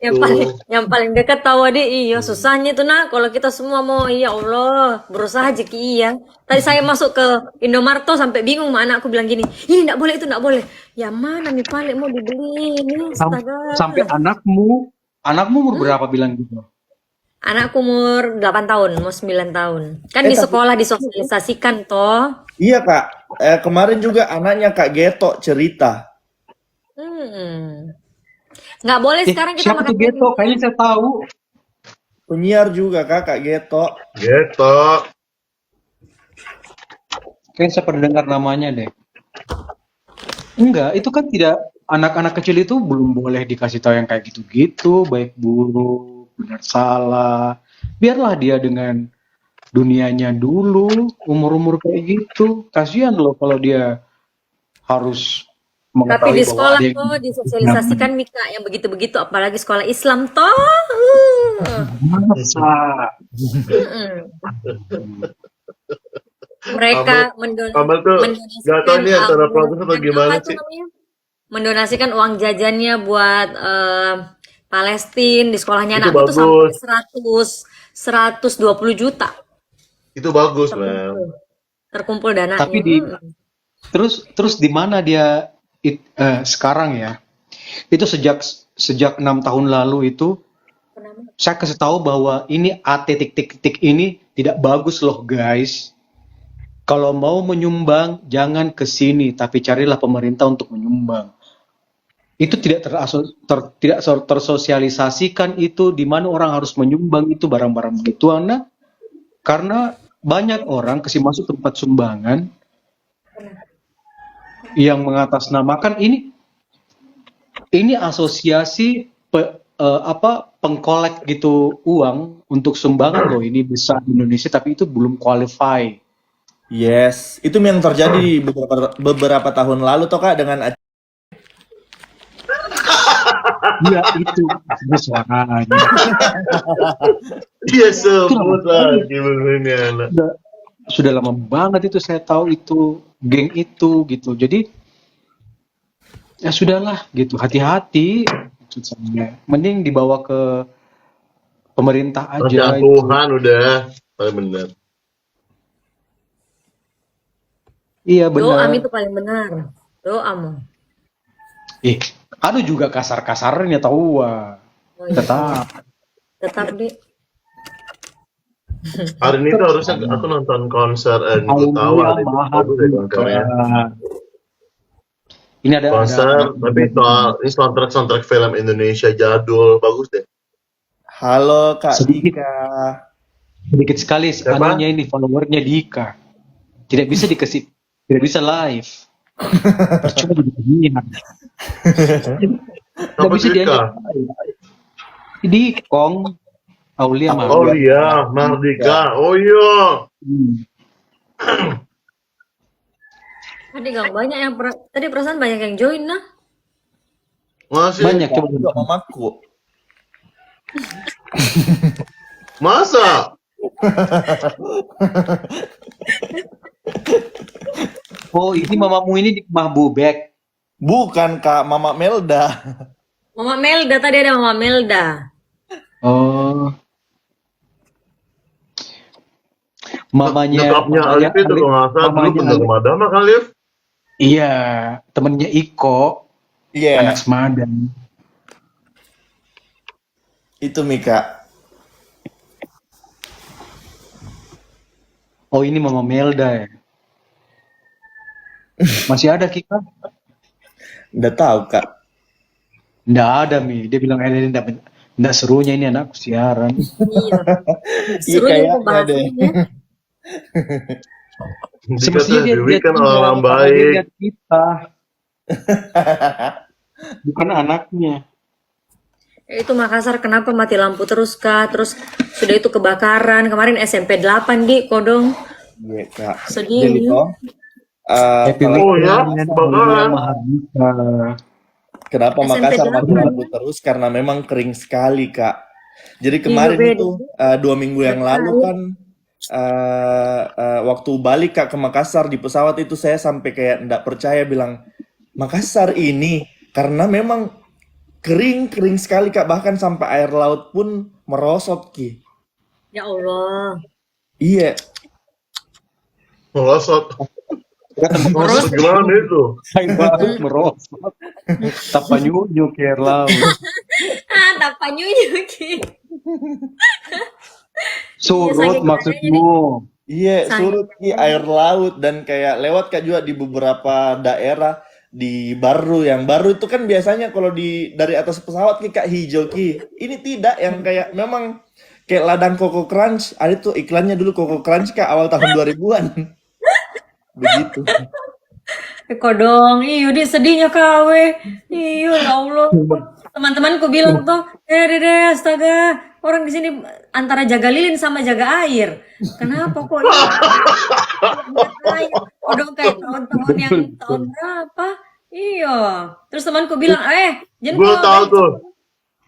Yang paling dekat tahu deh, iya susahnya itu nah kalau kita semua mau, ya Allah, berusaha aja Ki, iya. Tadi saya masuk ke Indomarto sampai bingung sama anakku bilang gini, ini enggak boleh, itu enggak boleh. Ya mana nih paling mau dibeli ini, astaga. Sampai anakmu umur berapa bilang gitu? Anakku umur 8 tahun, mau 9 tahun. Kan di sekolah disosialisasikan toh. Iya, Kak. Kemarin juga anaknya Kak Geto cerita. Nggak boleh sekarang kita Siapa makan tuh Geto? Kayaknya saya tahu. Penyiar juga Kak Geto. Gitu. Kayaknya saya pernah dengar namanya deh. Enggak, itu kan tidak, anak-anak kecil itu belum boleh dikasih tahu yang kayak gitu-gitu, baik buruk, benar salah. Biarlah dia dengan dunianya dulu, umur-umur kayak gitu. Kasihan loh kalau dia harus Tapi mengetahui di bahwa sekolah ada yang toh disosialisasikan Mika yang begitu-begitu, apalagi sekolah Islam toh. masa. Mereka Amal tuh nggak tahu ini antara protes atau gimana sih. mendonasikan uang jajannya buat Palestina di sekolahnya Itu anakku tuh bagus. sampai 120 juta Itu bagus, Mel. terkumpul dananya. Tapi terus di mana dia sekarang ya? Itu sejak 6 tahun lalu itu saya kasih tahu bahwa ini AT titik-titik ini tidak bagus loh guys. Kalau mau menyumbang jangan ke sini, tapi carilah pemerintah untuk menyumbang. Itu tidak tersosialisasikan itu di mana orang harus menyumbang itu barang-barang begituan. Nah, karena banyak orang kasih masuk tempat sumbangan yang mengatasnamakan ini asosiasi pengkolek gitu uang untuk sumbangan loh, ini besar di Indonesia tapi itu belum qualify. Yes, itu yang terjadi di beberapa tahun lalu toh Kak dengan Iya itu suaranya. Iya sebut lagi begini anak. Sudah lama banget itu saya tahu itu geng itu gitu. Jadi ya sudahlah gitu, hati-hati. Mending dibawa ke pemerintah aja Rencana itu. Tuhan udah paling benar. Iya Doa benar. itu paling benar. Doa mau. Anu juga kasar-kasarnya tahu wah. Oh iya, Tetap. deh. Hari ini tuh harusnya aku nonton konser Gu Tawa, bagus deh konsernya. Ini ada Konser, tapi ini soundtrack film Indonesia jadul, bagus deh. Halo Kak Sedikit. Dika. sedikit sekali Siapa? anunya ini followernya Dika. Tidak bisa dikasih, tidak bisa live. Percuma jadi penyiar. Tidak Apa bisa Dika? diajak. Di Kong Aulia mah. Oh iya, Mardika. Oh iya. Tadi gang banyak yang tadi perasaan banyak yang join nah. Masih Banyak coba. Juga mamaku. Masa? Oh ini mamamu ini di rumah Bubek. Bukan Kak, Mama Melda. Mama Melda, tadi ada Mama Melda. Oh. Mamanya Nyokapnya Alif itu kalau nggak salah dulu mamanya bener Alif. Madama kan Alif? Iya, temennya Iko, Iya, anak Semadan. itu Mika. Oh ini Mama Melda ya. Masih ada Kika? Udah tahu Kak. Nggak ada Mi. Dia bilang ini nggak serunya ini anak siaran. Iya. Iya Seru kayaknya itu bahasanya. Dika Semestinya tuh dia Dewi kan tinggal, orang karena dia baik. lihat kita, bukan anaknya. Itu Makassar kenapa mati lampu terus Kak? Terus sudah itu kebakaran. Kemarin SMP 8 di Kodong. Iya Kak. Sedih. Jadi toh, Happy kalau Oh ya, weekend, kebakaran. Mahardika. kenapa SMP Makassar mati 8. lampu terus? Karena memang kering sekali Kak. Jadi kemarin Iya, itu 2 minggu yang lalu kan waktu balik Kak ke Makassar di pesawat itu saya sampai kayak nggak percaya bilang Makassar ini karena memang kering sekali Kak, bahkan sampai air laut pun merosot Ki. Ya Allah. Iya, Merosot. Merosot. Gimana itu? Air laut merosot. Tapanyunyu ke air laut. Tapanyunyu Ki. Surut saking maksudmu. iya Sayang. surut Ki air laut dan kayak lewat Kak juga di beberapa daerah di Baru, yang Baru itu kan biasanya kalau dari atas pesawat Ki Kak hijau Ki. Ini tidak, yang kayak memang kayak ladang Koko Crunch. Ada tuh iklannya dulu Koko Crunch Kak awal tahun 2000-an. Begitu. Kodong, iyo di sedihnya kawe. Iyo ya Allah. Teman-temanku bilang tuh, deh, astaga, orang di sini antara jaga lilin sama jaga air. Kenapa kok ini? Jaga air. Kodong kayak tahun-tahun yang tahun berapa? Iya. Terus temanku bilang, jangan Gue kok tahu tuh.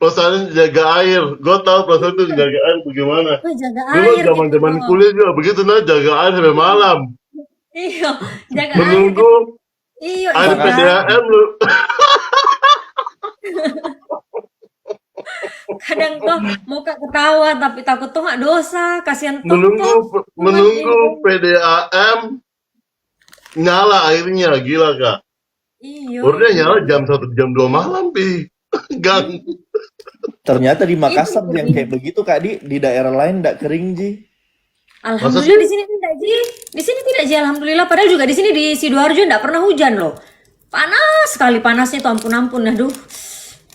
Perasaannya jaga air. Gue tahu perasaan tuh jaga air bagaimana. jaga Dulu air zaman gitu. kuliah juga begitu nah, jaga air sampai malam. Iya, jaga air. Menunggu Iya, air iya. PDAM lu. Kadang tuh mau ketawa tapi takut tuh nggak dosa, kasihan tuh. Menunggu PDAM nyala airnya, gila Kak. Iya. Baru dia nyala jam 1 jam 2 malam pi. Gang. Ternyata di Makassar yang kayak begitu Kak, di daerah lain nggak kering Ji. Alhamdulillah di sini tidak Ji. Di sini tidak Ji, alhamdulillah. Padahal juga di sini di Sidoarjo nggak pernah hujan loh. Panas sekali panasnya tuh ampun-ampun. Aduh.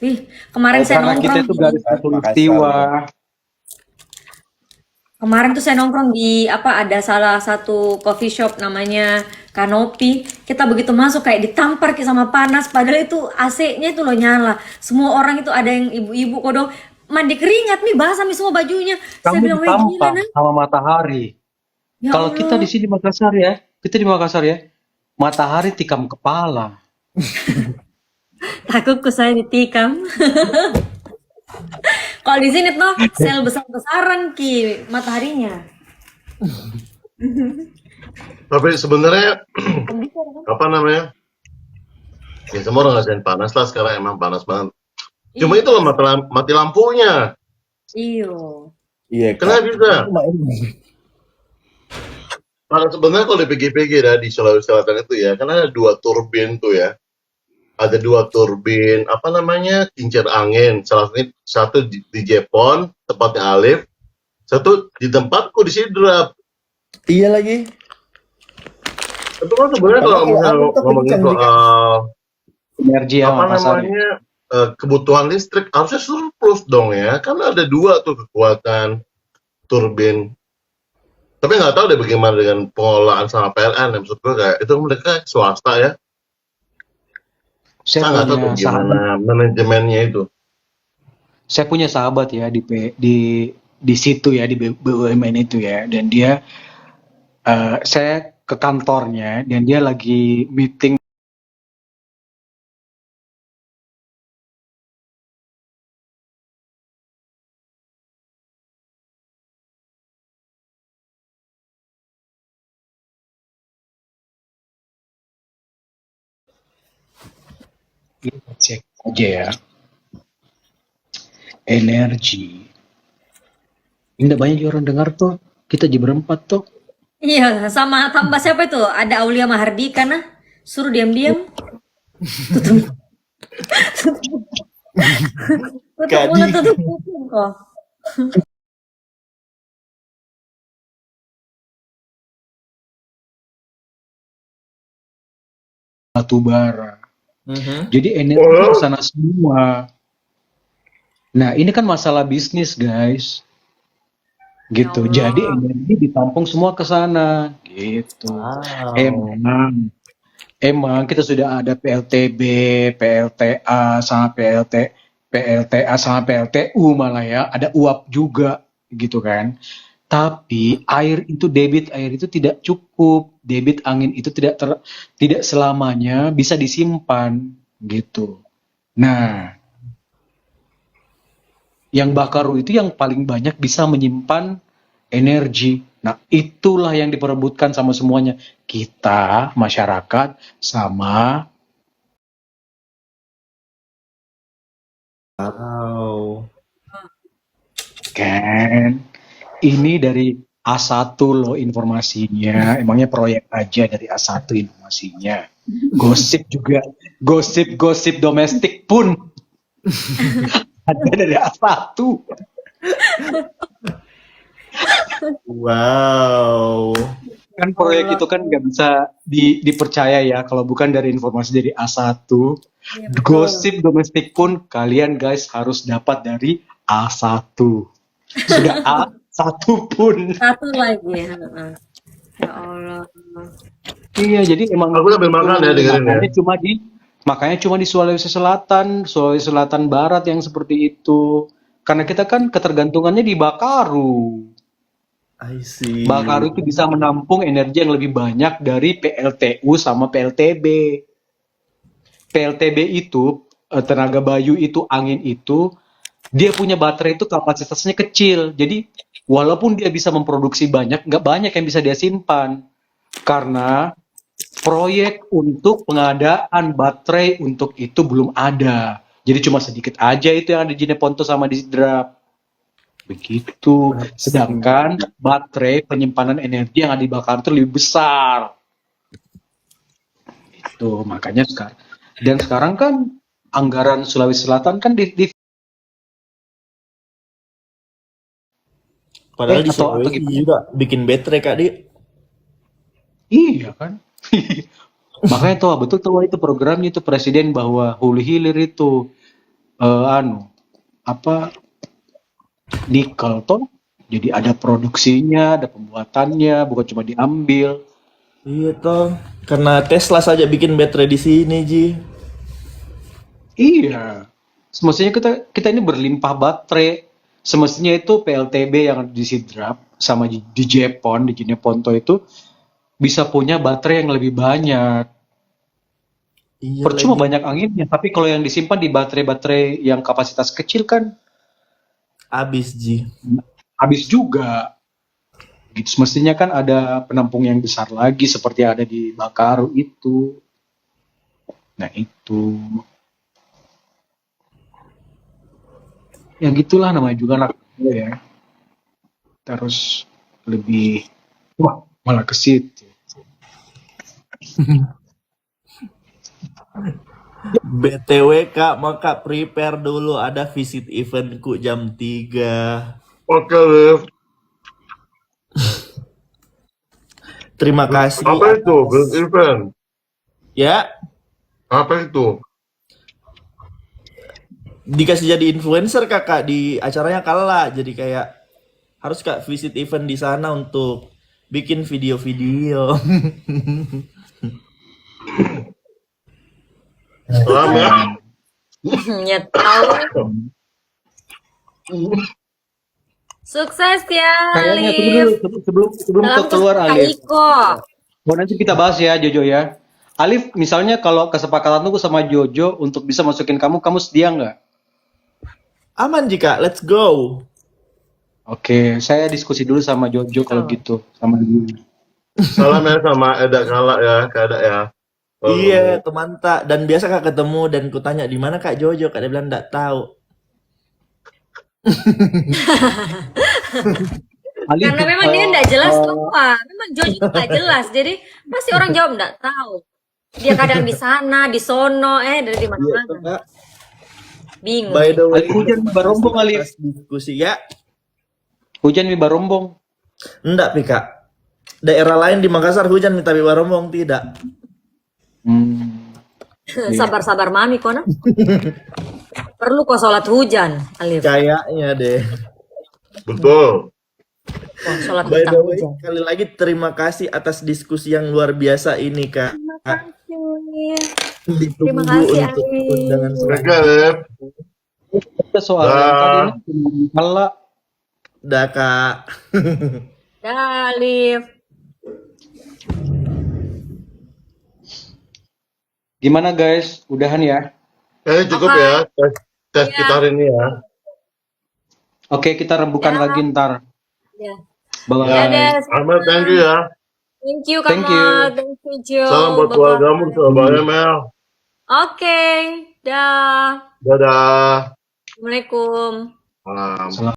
Ih, kemarin saya Karena kita nongkrong itu garis khatulistiwa. Kemarin tuh saya nongkrong di ada salah satu coffee shop namanya Kanopi. Kita begitu masuk kayak ditampar sama panas, padahal itu AC-nya itu loh nyala. Semua orang itu ada yang ibu-ibu Kodong mandi keringat nih, basah nih semua bajunya. Saya Kamu bilang, "Weh, gila ditampar nah." sama matahari. Ya Kalau Allah. kita di sini Makassar ya, matahari tikam kepala. Takutku saya ditikam. Kalau di sini tuh sel besar-besaran Ki mataharinya. Tapi sebenarnya apa namanya? Ya semua orang ngerasain panas lah sekarang, emang panas banget. Cuma itu loh mati lampunya. Iyo. Iya Kenapa kak. bisa? Karena sebenarnya kalau dipikir-pikir ya di Sulawesi Selatan itu ya, kan ada 2 turbin tuh ya. Ada 2 turbin, apa namanya, kincir angin. Satu di Jepon, tempatnya Alif. Satu di tempatku di Sidrap. Iya lagi. Itu kan sebenarnya Karena kalau kalau misalnya angin tuh ngomongin kencang juga. soal Energi ya apa Makassar ya. namanya kebutuhan listrik harusnya surplus dong ya, karena ada 2 tuh kekuatan turbin. Tapi nggak tahu deh bagaimana dengan pengelolaan sama PLN ya. Maksud gue kayak itu mereka swasta ya. Saya Saya nggak tahu punya tuh sahabat, gimana manajemennya itu. saya punya sahabat ya di situ ya di BUMN itu ya, dan dia saya ke kantornya dan dia lagi meeting cek aja ya energi. Ini banyak orang dengar tuh. Kita aja berempat tuh. Iya, sama tambah siapa itu? Ada Aulia Mahardika nah. Suruh diam-diam. Tutup Kak mulut, Di. tutup kuping kok. Batu bara. Mhm. Jadi energi itu ke Oh, sana semua. Nah, ini kan masalah bisnis, guys. Ya Gitu. Jadi Allah. energi ditampung semua ke sana. Gitu. Wow. Emang kita sudah ada PLTB, PLTA sama PLTA sama PLTU malah ya, ada uap juga gitu kan. Tapi debit air itu tidak cukup. Debit angin itu tidak selamanya bisa disimpan gitu. Nah, yang Bakaru itu yang paling banyak bisa menyimpan energi. Nah, itulah yang diperebutkan sama semuanya. Kita, masyarakat, sama Wow. kan. Ini dari A1 loh informasinya. Emangnya proyek aja dari A1 informasinya. Gosip juga. Gosip-gosip domestik pun ada dari A1. Wow. Kan proyek Allah. itu kan nggak bisa dipercaya ya kalau bukan dari informasi dari A1. Iya, betul. Gosip domestik pun kalian guys harus dapat dari A1. Sudah A1 pun. Satu lagi. Heeh. Ya Allah. Iya, jadi emang aku sambil makan ya dengerin ya. makanya cuma di Sulawesi Selatan, Sulawesi Selatan Barat yang seperti itu. Karena kita kan ketergantungannya di Bakaru. I see. Bakaru itu bisa menampung energi yang lebih banyak dari PLTU sama PLTB. PLTB itu tenaga bayu itu angin itu dia punya baterai itu kapasitasnya kecil. Jadi walaupun dia bisa memproduksi banyak, nggak banyak yang bisa dia simpan karena proyek untuk pengadaan baterai untuk itu belum ada. Jadi cuma sedikit aja itu yang ada di Jeneponto sama di Sidrap. Begitu. Sedangkan baterai penyimpanan energi yang ada di Bakar itu lebih besar. Itu makanya sekarang. Dan sekarang kan anggaran Sulawesi Selatan kan Padahal di atau Sulawesi gimana? juga bikin baterai Kak Di. Iya kan? Makanya tuh betul tuh itu programnya itu presiden bahwa hulu hilir itu apa nikel toh. Jadi ada produksinya, ada pembuatannya, bukan cuma diambil. Iya toh. Karena Tesla saja bikin baterai di sini, Ji. Iya. Semestinya kita ini berlimpah baterai. Semestinya itu PLTB yang ada di Sidrap sama di Jepon, di Jeneponto itu bisa punya baterai yang lebih banyak. Iya Percuma lagi. banyak anginnya, tapi kalau yang disimpan di baterai-baterai yang kapasitas kecil kan Abis, Ji. habis juga. Gitu. Semestinya kan ada penampung yang besar lagi seperti yang ada di Bakaru itu. Nah itu. Ya gitulah namanya juga anak ya. Terus lebih, wah malah ke situ. BTW Kak, mau Kak prepare dulu ada visit eventku jam 3. Oke, Liv. Terima kasih Apa itu? Build atas event. ya Apa itu? dikasih jadi influencer Kakak di acaranya Kala. Jadi kayak harus Kak visit event di sana untuk bikin video-video. Salam ya. Ya tahu. Sukses ya, Kayaknya tunggu Alif. dulu sebelum Salam keluar Kak Alif. Iko. Oh, nanti kita bahas ya Jojo ya. Alif, misalnya kalau kesepakatan tuh sama Jojo untuk bisa masukin kamu sedia nggak? Aman jika, let's go. Oke, saya diskusi dulu sama Jojo kalau gitu, sama dia. Salam ya sama Eda Kala ya, Kak Eda ya. Iya, teman tak. Dan biasa Kak ketemu dan kutanya di mana Kak Jojo, Kak dia bilang enggak tahu. Alif, Karena memang dia nggak jelas tuh, Pak. Memang Jojo tuh nggak jelas. Jadi pasti orang jawab nggak tahu. Dia kadang di sana, di sono, dari di Iya, mana-mana. tuh, Kak. Bingung. By the way, Alif, hujan terima barombong, kasih Alif. atas diskusi ya. Hujan Wiba Rombong. Enggak, Pika. Daerah lain di Makassar hujan minta Biwa Rombong tidak. Sabar-sabar mami kona. Perlu kok sholat hujan, Alif. Kayaknya deh. Betul. Oh, sholat By bintang the way, hujan. sekali lagi terima kasih atas diskusi yang luar biasa ini, Kak. Terima kasih. Ditunggu Terima kasih, untuk Alif. undangan Oke, selanjutnya. Liv. Kita soal yang tadi nih, Kala. Dah, Kak. Dah, Alif. Gimana guys? Udahan ya? Cukup Oke. ya tes Iya. kita hari ini ya. Oke, kita rembukan Ya. lagi ntar. Ya. Bye. Ya deh. Ahmad, thank you ya. Thank you, Kak Thank you. Mod. Thank you, Jo. Salam buat Bye-bye. keluargamu di Surabaya, Mel. Oke. Dah. Dadah. Assalamualaikum. Salam. Salam.